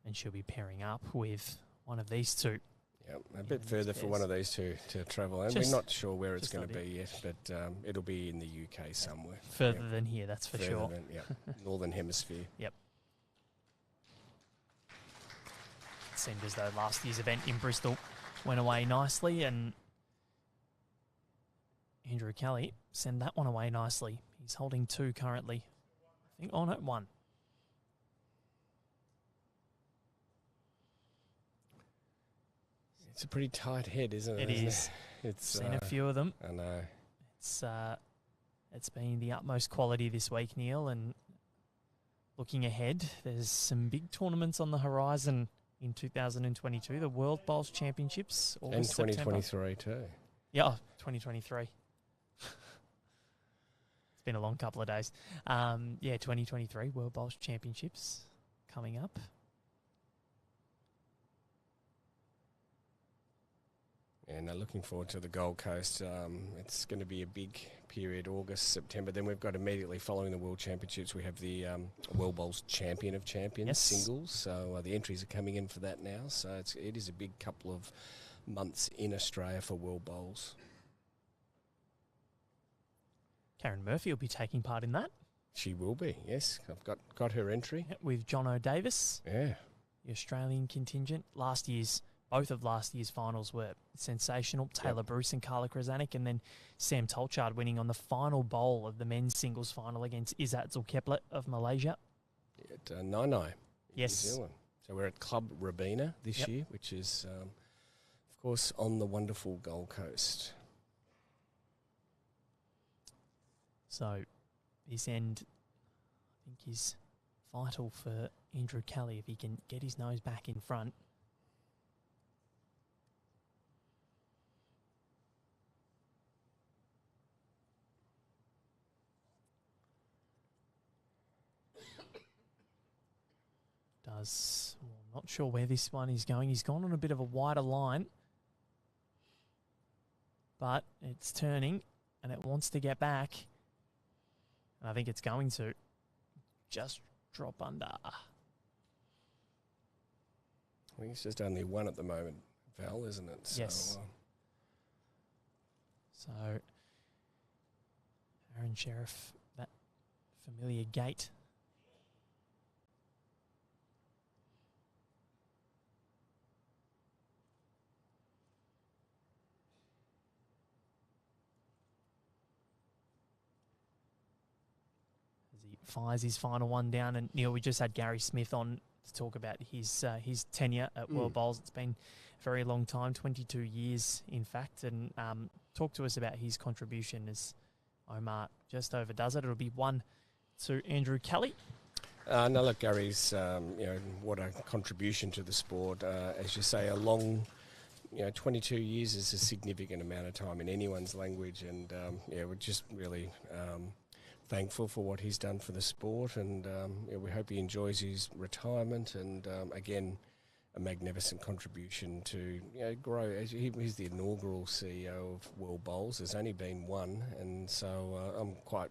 And she'll be pairing up with one of these two. Yeah, a bit further for one of these two to travel. And we're not sure where it's going to be yet, but it'll be in the UK somewhere. Further than here, that's for sure. Northern Hemisphere. Yep. It seemed as though last year's event in Bristol went away nicely, and Andrew Kelly sent that one away nicely. He's holding 2 currently. I think, 1. It's a pretty tight head, isn't it? It is. It's seen a few of them. I know. It's been the utmost quality this week, Neil, and looking ahead, there's some big tournaments on the horizon in 2022. The World Bowls Championships. And 2023 too. Yeah, 2023. It's been a long couple of days. 2023 World Bowls Championships coming up. And looking forward to the Gold Coast. It's going to be a big period, August, September. Then we've got immediately following the World Championships, we have the World Bowls Champion of Champions singles. So the entries are coming in for that now. So it is a big couple of months in Australia for World Bowls. Karen Murphy will be taking part in that. She will be, yes. I've got her entry. With John O'Davis. Yeah. The Australian contingent. Both of last year's finals were sensational. Taylor Bruce and Carla Krasanik, and then Sam Tolchard winning on the final bowl of the men's singles final against Izzat Zulkepler of Malaysia. At Nainai, yes. New Zealand. So we're at Club Rabina this year, which is, of course, on the wonderful Gold Coast. So this end, I think, is vital for Andrew Kelly if he can get his nose back in front. I'm not sure where this one is going. He's gone on a bit of a wider line, but it's turning and it wants to get back. And I think it's going to just drop under. I think it's just only 1 at the moment, Val, isn't it? Yes. So Aron Sherriff, that familiar gait. Fires his final one down, and Neil, we just had Gary Smith on to talk about his tenure at World Bowls. It's been a very long time, 22 years in fact, and talk to us about his contribution as Omar just overdoes it. It'll be 1 to Andrew Kelly. No, look, Gary's, what a contribution to the sport. As you say, a long, 22 years is a significant amount of time in anyone's language, and we're just really thankful for what he's done for the sport, and we hope he enjoys his retirement, and again, a magnificent contribution to grow. He's the inaugural CEO of World Bowls. There's only been 1, and so I'm quite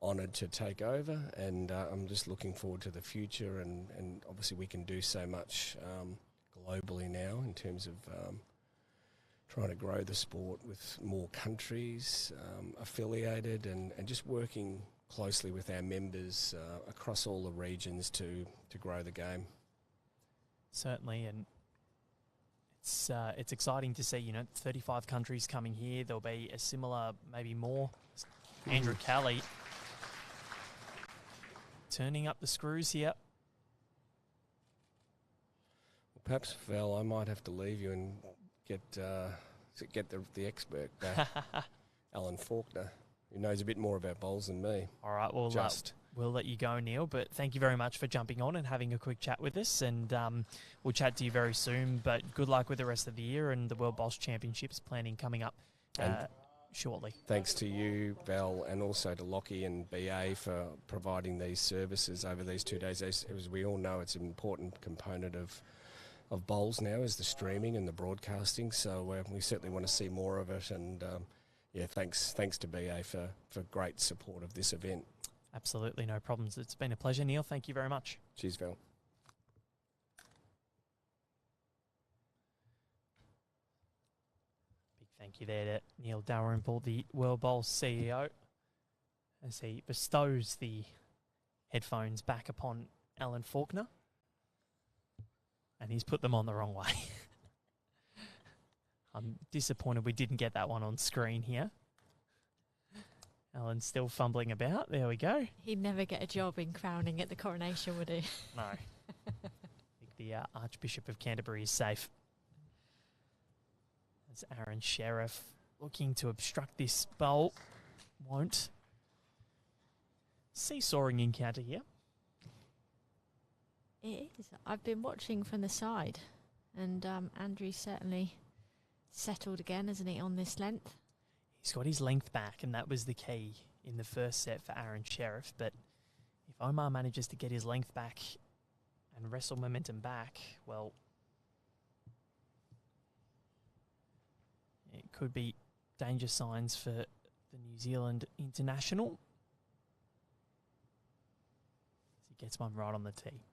honoured to take over, and I'm just looking forward to the future, and obviously we can do so much globally now in terms of trying to grow the sport with more countries affiliated, and just working closely with our members across all the regions to grow the game. Certainly, and it's exciting to see, 35 countries coming here. There'll be a similar, maybe more. Andrew Kelly turning up the screws here. Perhaps, Val, I might have to leave you and get the expert back, Alan Faulkner, who knows a bit more about bowls than me. All right, well, we'll let you go, Neil, but thank you very much for jumping on and having a quick chat with us, and we'll chat to you very soon, but good luck with the rest of the year and the World Bowls Championships planning coming up shortly. Thanks to you, Val, and also to Lockie and BA for providing these services over these 2 days. As we all know, it's an important component of bowls now, is the streaming and the broadcasting, so we certainly want to see more of it, and thanks to BA for great support of this event. Absolutely, no problems. It's been a pleasure, Neil. Thank you very much. Cheers, Val. Big thank you there to Neil Dalrymple, the World Bowls CEO, as he bestows the headphones back upon Alan Faulkner. And he's put them on the wrong way. I'm disappointed we didn't get that one on screen here. Alan's still fumbling about. There we go. He'd never get a job in crowning at the coronation, would he? No. I think the Archbishop of Canterbury is safe. As Aron Sherriff looking to obstruct this bowl. Won't. Seesawing encounter here. It is. I've been watching from the side, and Andrew's certainly settled again, hasn't he, on this length? He's got his length back, and that was the key in the first set for Aron Sherriff. But if Omar manages to get his length back and wrestle momentum back, well, it could be danger signs for the New Zealand international. As he gets one right on the tee.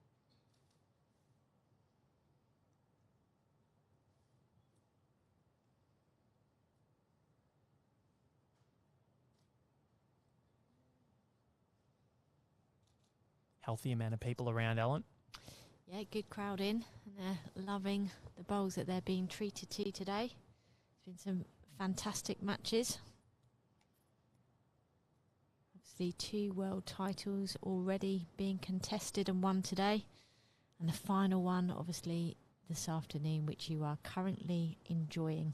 Healthy amount of people around, Alan. Yeah, good crowd in, and they're loving the bowls that they're being treated to today. There's been some fantastic matches. Obviously 2 world titles already being contested and won today, and the final one obviously this afternoon, which you are currently enjoying.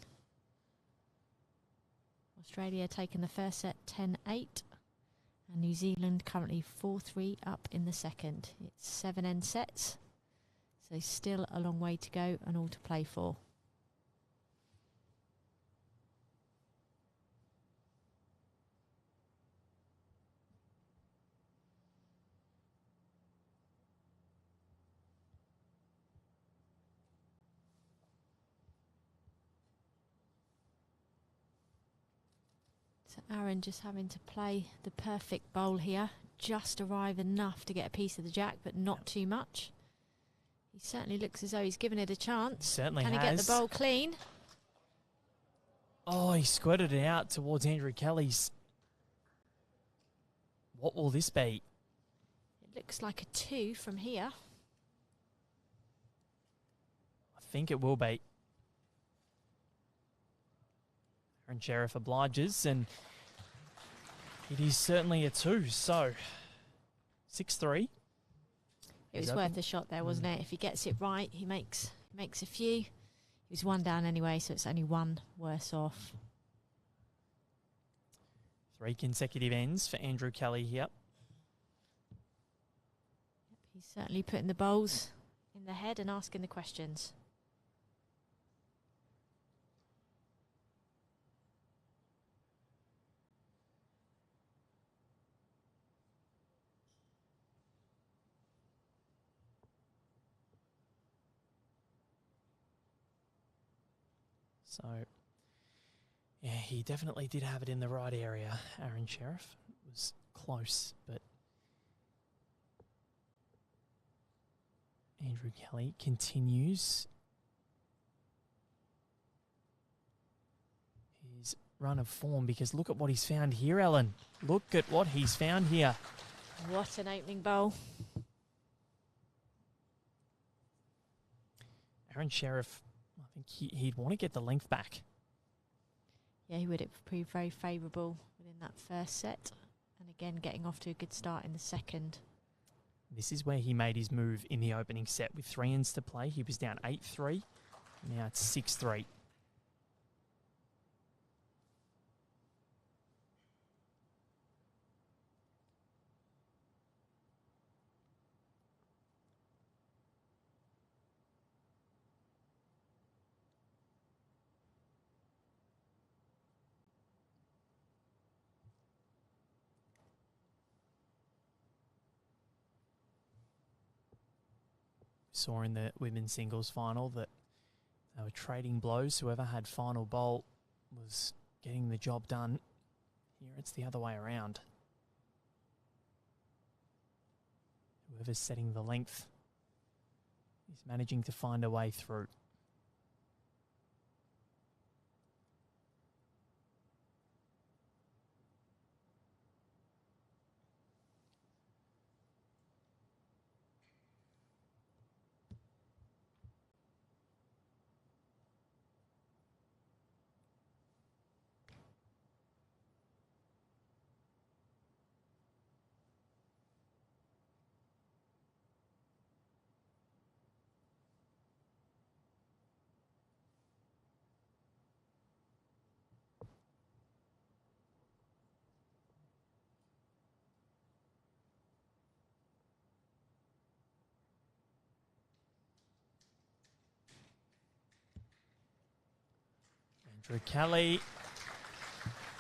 Australia taking the first set 10-8. And New Zealand currently 4-3 up in the second. It's 7 end sets, so still a long way to go and all to play for. So Aron just having to play the perfect bowl here, just arrive enough to get a piece of the jack, but not too much. He certainly looks as though he's given it a chance. Certainly Can has. he get the bowl clean? Oh, he squirted it out towards Andrew Kelly's. What will this be? It looks like a 2 from here. I think it will be. Aron Sherriff obliges, and it is certainly a 2. So, 6-3. It was worth a shot there, wasn't it? If he gets it right, he makes a few. He was 1 down anyway, so it's only 1 worse off. 3 consecutive ends for Andrew Kelly here. He's certainly putting the bowls in the head and asking the questions. So, yeah, he definitely did have it in the right area, Aron Sherriff. It was close, but Andrew Kelly continues his run of form, because look at what he's found here, Ellen. Look at what he's found here. What an opening bowl. Aron Sherriff, I think he'd want to get the length back. Yeah, he would. It proved very favourable within that first set. And again, getting off to a good start in the second. This is where he made his move in the opening set with 3 ends to play. He was down 8-3. Now it's 6-3. Saw in the women's singles final that they were trading blows. Whoever had final bowl was getting the job done. Here it's the other way around. Whoever's setting the length is managing to find a way through. Andrew Kelly,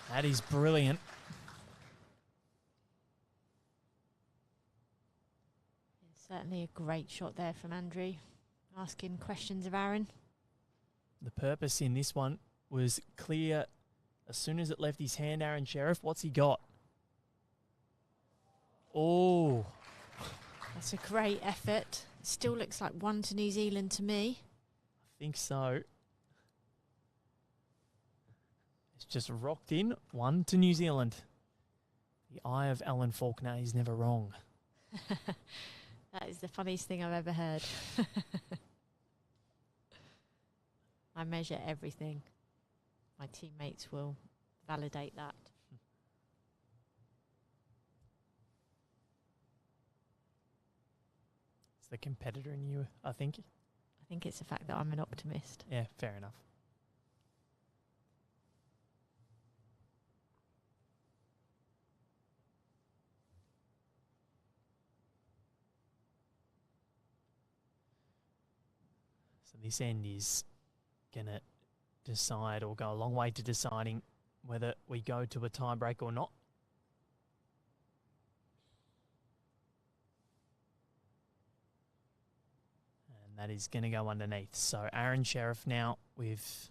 that is brilliant. Certainly a great shot there from Andrew, asking questions of Aron. The purpose in this one was clear as soon as it left his hand. Aron Sherriff, what's he got? Oh, That's a great effort. Still looks like 1 to New Zealand to me. I think so. It's just rocked in, 1 to New Zealand. The eye of Alan Faulkner is never wrong. That is the funniest thing I've ever heard. I measure everything. My teammates will validate that. It's the competitor in you, I think. I think it's the fact that I'm an optimist. Yeah, fair enough. So this end is going to decide or go a long way to deciding whether we go to a tie break or not. And that is going to go underneath. So Aron Sherriff now with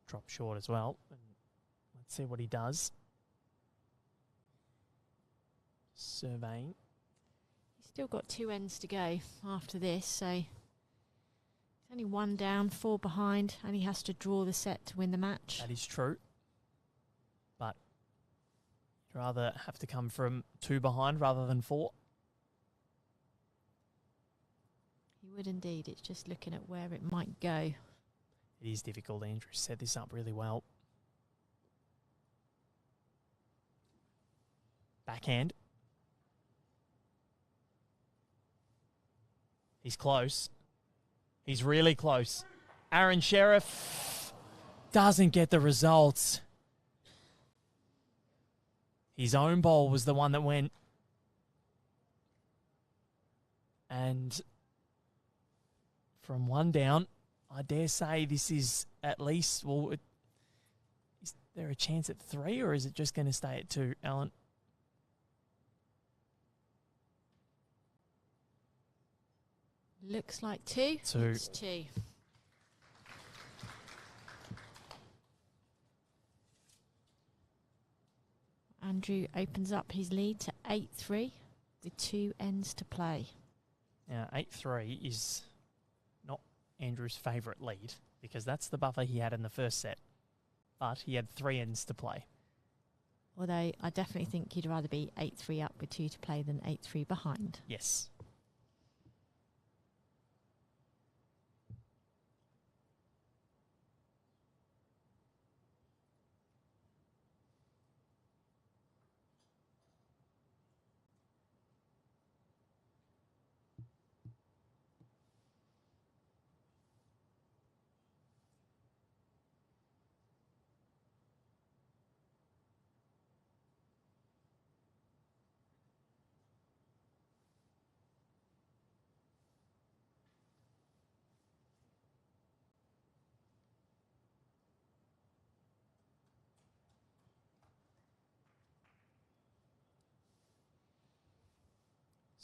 drop short as well. And let's see what he does. Surveying. He's still got 2 ends to go after this, so he's only 1 down, 4 behind, and he has to draw the set to win the match. That is true. But you'd rather have to come from 2 behind rather than 4. He would indeed. It's just looking at where it might go. It is difficult. Andrew set this up really well. Backhand. He's close. He's really close. Aron Sherriff doesn't get the results. His own bowl was the one that went. And from 1 down, I dare say this is at least, well, is there a chance at 3 or is it just going to stay at 2, Alan? Looks like 2. 2. It's 2. Andrew opens up his lead to 8-3 with 2 ends to play. Now, 8-3 is not Andrew's favourite lead because that's the buffer he had in the first set. But he had 3 ends to play. Although I definitely think he'd rather be 8-3 up with 2 to play than 8-3 behind. Yes.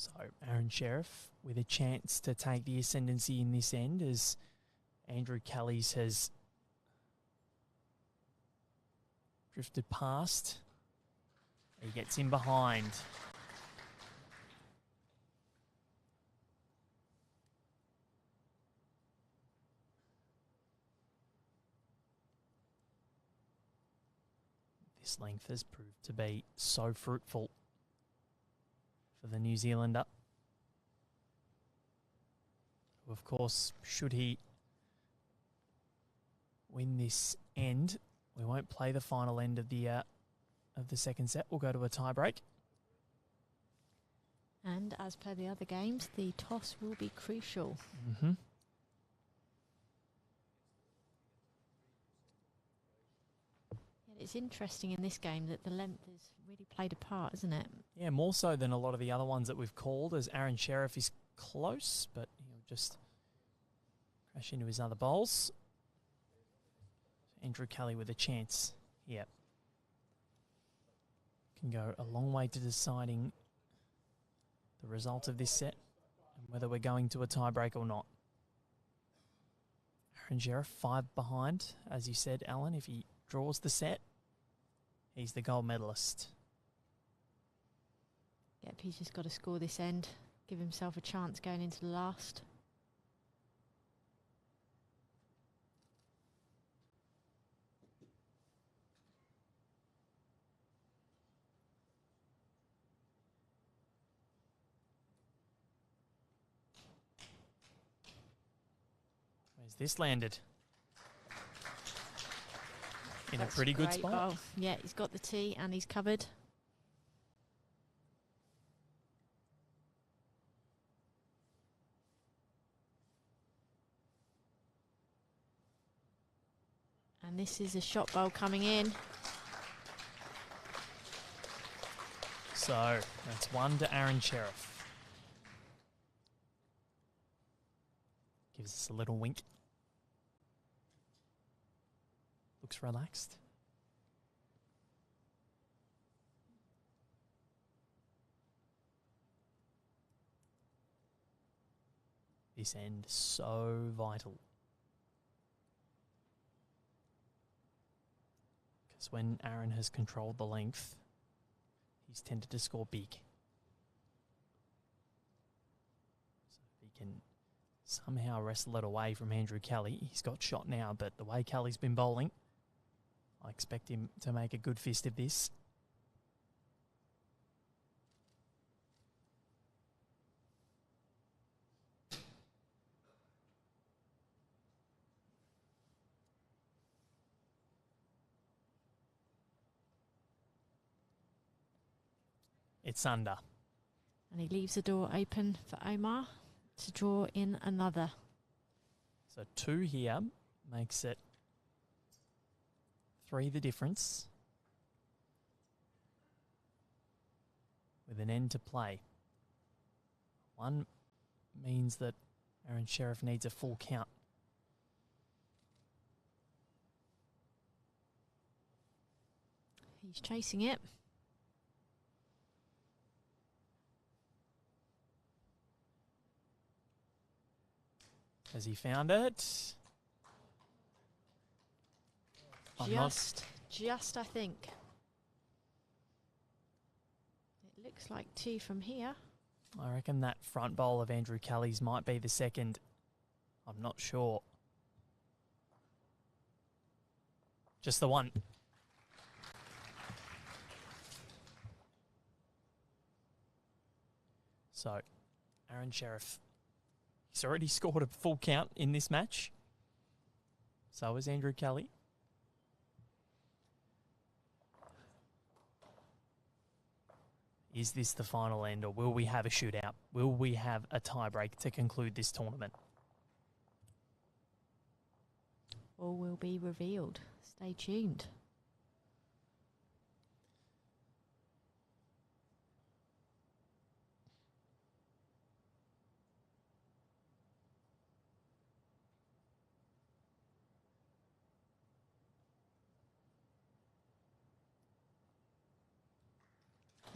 So Aron Sherriff with a chance to take the ascendancy in this end as Andrew Kelly's has drifted past. He gets in behind. This length has proved to be so fruitful for the New Zealander. Of course, should he win this end, we won't play the final end of the second set. We'll go to a tie break. And as per the other games, the toss will be crucial. Mm-hmm. It's interesting in this game that the length has really played a part, isn't it? Yeah, more so than a lot of the other ones that we've called, as Aron Sherriff is close, but he'll just crash into his other bowls. Andrew Kelly with a chance here. Can go a long way to deciding the result of this set and whether we're going to a tie break or not. Aron Sherriff 5 behind, as you said, Alan. If he draws the set, he's the gold medalist. Yep, he's just got to score this end, give himself a chance going into the last. Where's this landed? In That's a pretty good great spot. bowl. Yeah, he's got the tee and he's covered. And this is a shot bowl coming in. So that's 1 to Aron Sherriff. Gives us a little wink. Looks relaxed. This end so vital. Because when Aron has controlled the length, he's tended to score big. So if he can somehow wrestle it away from Andrew Kelly, he's got shot now, but the way Kelly's been bowling, I expect him to make a good fist of this. It's under. And he leaves the door open for Omar to draw in another. So 2 here makes it 3 the difference, with an end to play. 1 means that Aron Sherriff needs a full count. He's chasing it. Has he found it? Just, I think. It looks like 2 from here. I reckon that front bowl of Andrew Kelly's might be the second. I'm not sure. Just the 1. So, Aron Sherriff, he's already scored a full count in this match. So has Andrew Kelly. Is this the final end, or will we have a shootout? Will we have a tiebreak to conclude this tournament? All will be revealed. Stay tuned.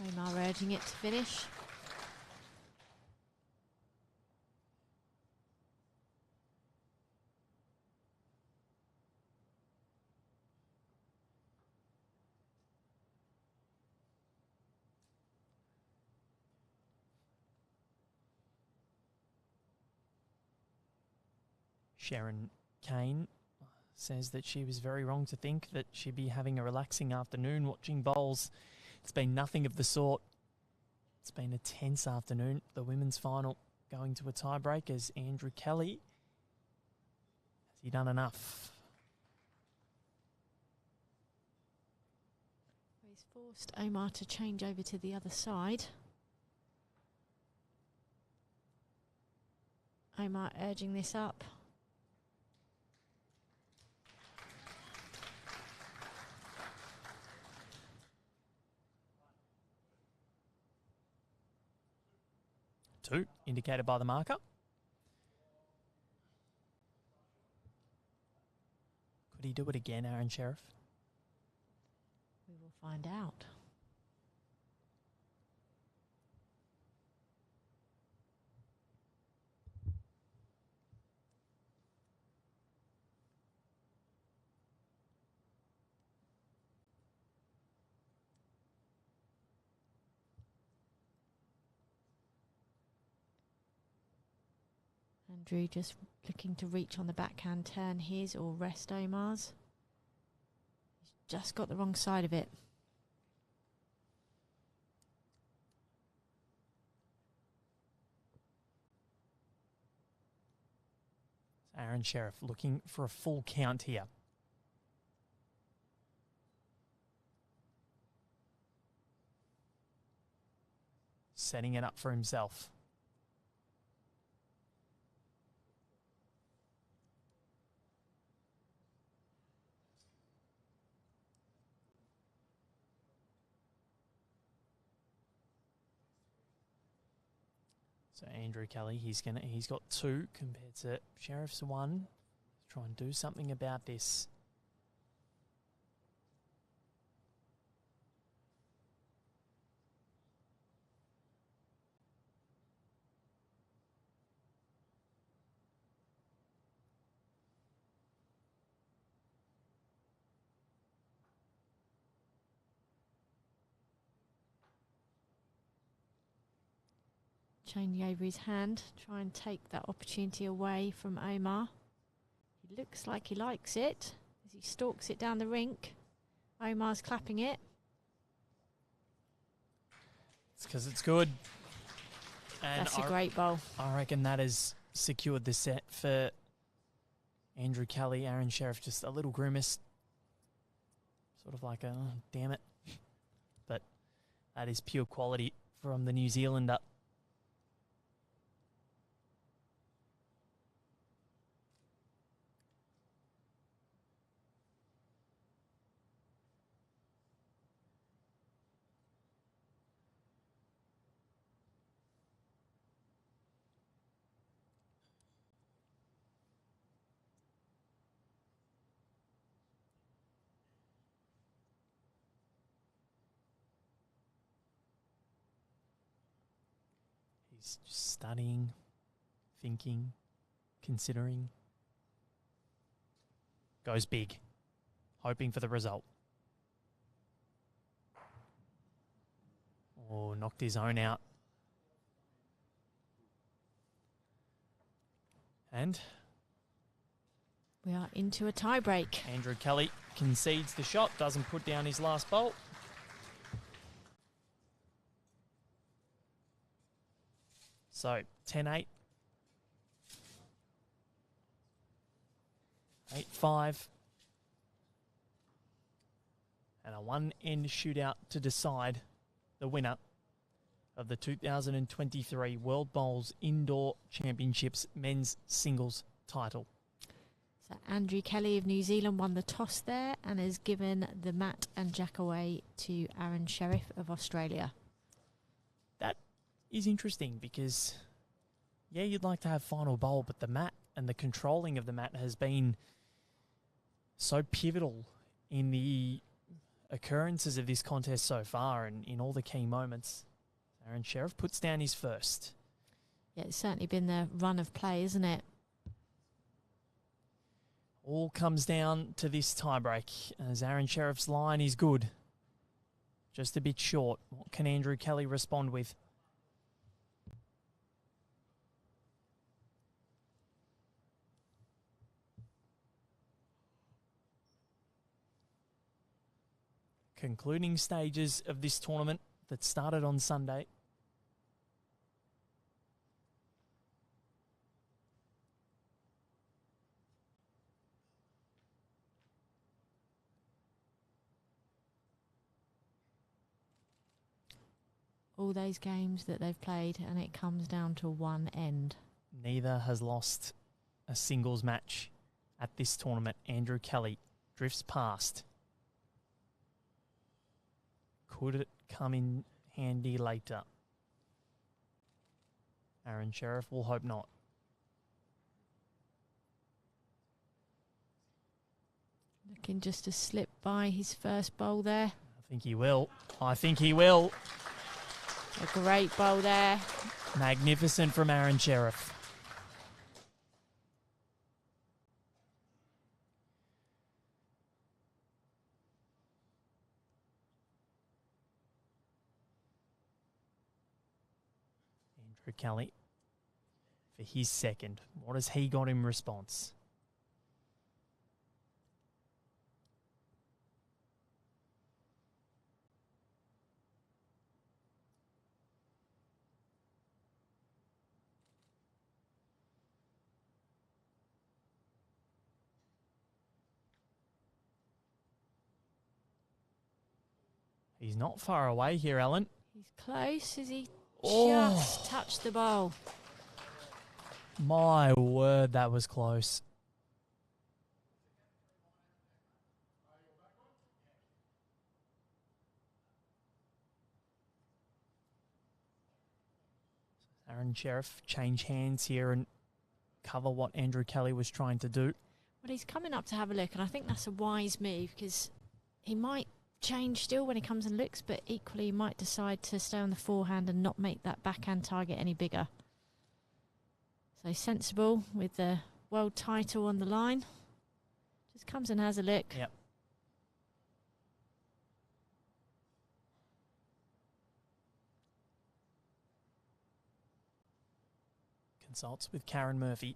Omar urging it to finish. Sharon Kane says that she was very wrong to think that she'd be having a relaxing afternoon watching bowls. It's been nothing of the sort. It's been a tense afternoon. The women's final going to a tie-break as Andrew Kelly. Has he done enough? He's forced Omar to change over to the other side. Omar urging this up. Two, indicated by the marker. Could he do it again, Aron Sherriff? We will find out. Andrew just looking to reach on the backhand turn his or rest Omar's. He's just got the wrong side of it. Aron Sherriff looking for a full count here. Setting it up for himself. So Andrew Kelly, he's got two compared to Sherriff's one. Try and do something about this. Changing over his hand, try and take that opportunity away from Omar. He looks like he likes it as he stalks it down the rink. Omar's clapping it. It's because it's good. And that's a great bowl. I reckon that has secured the set for Andrew Kelly. Aron Sherriff just a little grimace. Sort of like oh, damn it. But that is pure quality from the New Zealander. He's just studying, thinking, considering. Goes big, hoping for the result. Oh, knocked his own out. And we are into a tie-break. Andrew Kelly concedes the shot, doesn't put down his last bolt. So, 10-8. 8-5. And a one-end shootout to decide the winner of the 2023 World Bowls Indoor Championships men's singles title. So Andrew Kelly of New Zealand won the toss there and has given the mat and jack away to Aron Sherriff of Australia. That is interesting because, yeah, you'd like to have final bowl, but the mat and the controlling of the mat has been so pivotal in the occurrences of this contest so far and in all the key moments. Aron Sherriff puts down his first. Yeah, it's certainly been the run of play, isn't it? All comes down to this tiebreak as Aron Sherriff's line is good. Just a bit short. What can Andrew Kelly respond with? concluding stages of this tournament that started on Sunday. All those games that they've played, and it comes down to one end. Neither has lost a singles match at this tournament. Andrew Kelly drifts past. Could it come in handy later? Aron Sherriff will hope not. Looking just to slip by his first bowl there. I think he will. I think he will. A great bowl there. Magnificent from Aron Sherriff. Andrew Kelly for his second. What has he got in response? He's not far away here, Ellen. He's close as he Oh. just touched the bowl. My word, that was close. Aron Sherriff change hands here and cover what Andrew Kelly was trying to do. Well, he's coming up to have a look, and I think that's a wise move because he might change still when he comes and looks, but equally he might decide to stay on the forehand and not make that backhand target any bigger. So sensible with the world title on the line. Just comes and has a look. Yep. Consults with Karen Murphy.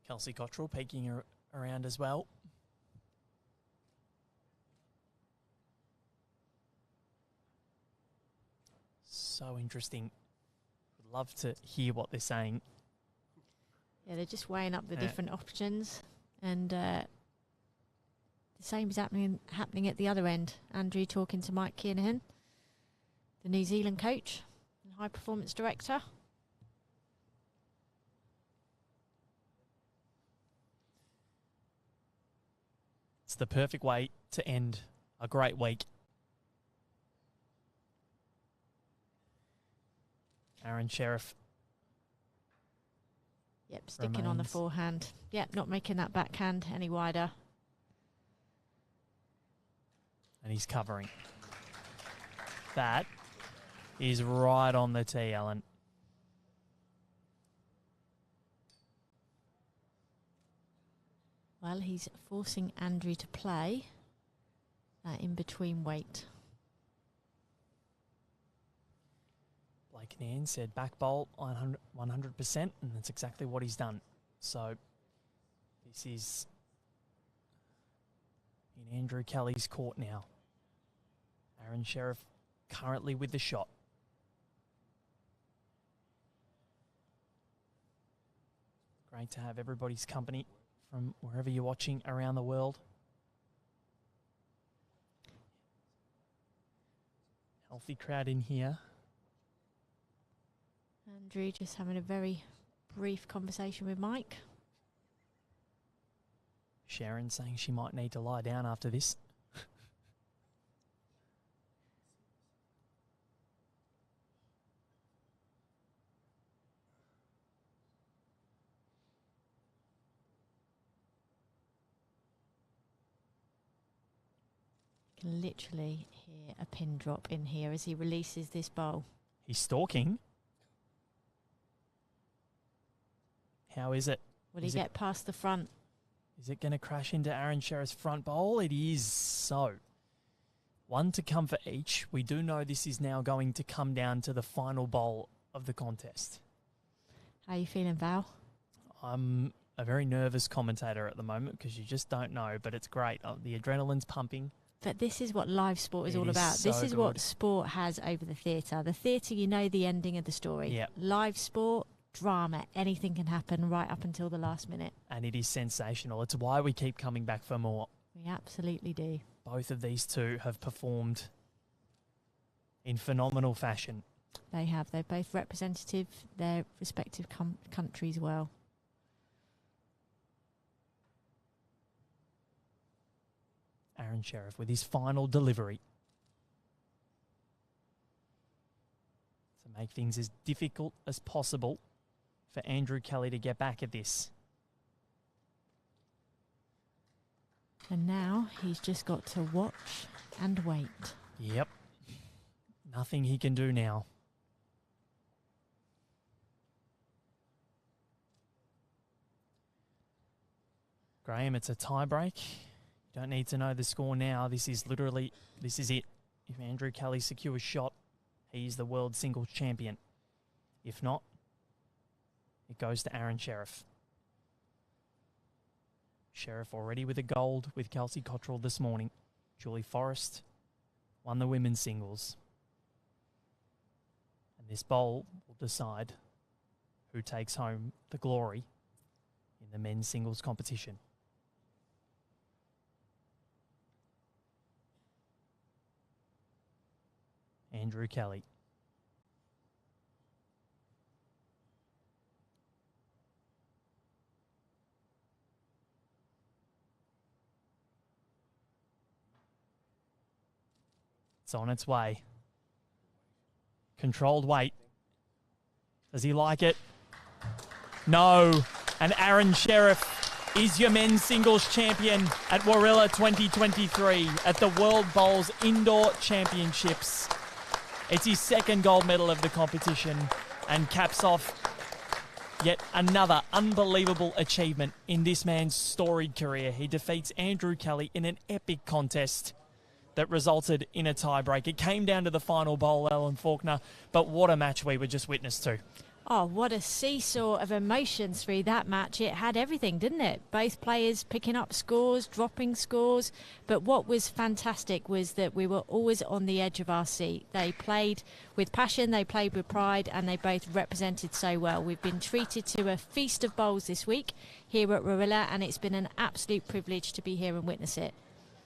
Kelsey Cottrell peeking around as well. So interesting. Would love to hear what they're saying. Yeah, they're just weighing up the different options, and the same is happening at the other end. Andrew talking to Mike Kiernahan, the New Zealand coach and high performance director. It's the perfect way to end a great week. Aron Sherriff. Yep, sticking on the forehand. Yep, not making that backhand any wider. And he's covering. That is right on the tee, Alan. Well, he's forcing Andrew to play that in-between weight. Blake Nan said back bowl 100%, and that's exactly what he's done. So this is in Andrew Kelly's court now. Aron Sherriff currently with the shot. Great to have everybody's company from wherever you're watching around the world. Healthy crowd in here. Andrew just having a very brief conversation with Mike. Sharon saying she might need to lie down after this. You can literally hear a pin drop in here as he releases this bowl. He's stalking. How is it? Will he get past the front? Is it going to crash into Aron Sherriff's front bowl? It is. So, one to come for each. We do know this is now going to come down to the final bowl of the contest. How are you feeling, Val? I'm a very nervous commentator at the moment because you just don't know, but it's great. The adrenaline's pumping. But this is what live sport is all It is about. so This is good. what sport has over the theatre. The theatre, you know the ending of the story. Yep. Live sport, drama, anything can happen right up until the last minute. And it is sensational. It's why we keep coming back for more. We absolutely do. Both of these two have performed in phenomenal fashion. They have. They're both representative, their respective countries well. Aron Sherriff with his final delivery to make things as difficult as possible for Andrew Kelly to get back at this. And now he's just got to watch and wait. Yep. Nothing he can do now. Graham, it's a tie break. You don't need to know the score now. This is it. If Andrew Kelly secures shot, he's the world singles champion. If not, it goes to Aron Sherriff. Sherriff already with a gold with Kelsey Cottrell this morning. Julie Forrest won the women's singles. And this bowl will decide who takes home the glory in the men's singles competition. Andrew Kelly. It's on its way. Controlled weight. Does he like it? No. And Aron Sherriff is your men's singles champion at Warilla 2023 at the World Bowls Indoor Championships. It's his second gold medal of the competition and caps off yet another unbelievable achievement in this man's storied career. He defeats Andrew Kelly in an epic contest that resulted in a tie-break. It came down to the final bowl, Ellen Faulkner, but what a match we were just witness to. Oh, what a seesaw of emotions through that match. It had everything, didn't it? Both players picking up scores, dropping scores. But what was fantastic was that we were always on the edge of our seat. They played with passion, they played with pride, and they both represented so well. We've been treated to a feast of bowls this week here at Warilla, and it's been an absolute privilege to be here and witness it.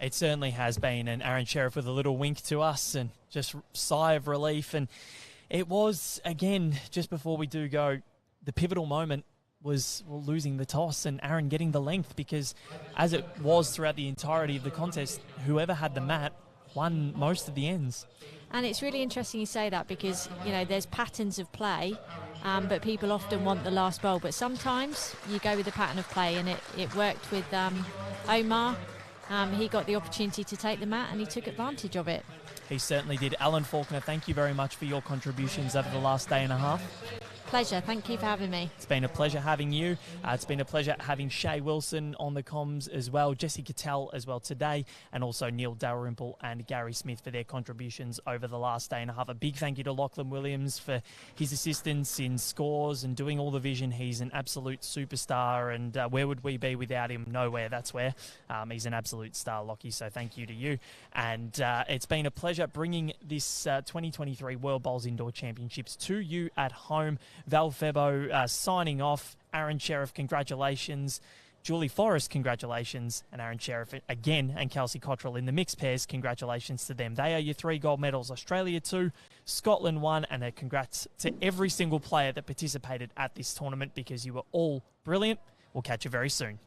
It certainly has been, and Aron Sherriff with a little wink to us and just sigh of relief. And it was, again, just before we do go, the pivotal moment was losing the toss and Aron getting the length, because as it was throughout the entirety of the contest, whoever had the mat won most of the ends. And it's really interesting you say that because, you know, there's patterns of play, but people often want the last bowl. But sometimes you go with the pattern of play, and it worked with Omar. He got the opportunity to take the mat and he took advantage of it. He certainly did. Ellen Faulkner, thank you very much for your contributions over the last day and a half. Pleasure. Thank you for having me. It's been a pleasure having you. It's been a pleasure having Shay Wilson on the comms as well, Jesse Cattell as well today, and also Neil Dalrymple and Gary Smith for their contributions over the last day and a half. A big thank you to Lachlan Williams for his assistance in scores and doing all the vision. He's an absolute superstar, and where would we be without him? Nowhere, that's where. He's an absolute star, Lockie, so thank you to you. And it's been a pleasure bringing this 2023 World Bowls Indoor Championships to you at home. Val Febo signing off. Aron Sherriff, congratulations. Julie Forrest, congratulations. And Aron Sherriff again, and Kelsey Cottrell in the mixed pairs, congratulations to them. They are your 3 gold medals. Australia 2, Scotland 1, and a congrats to every single player that participated at this tournament, because you were all brilliant. We'll catch you very soon.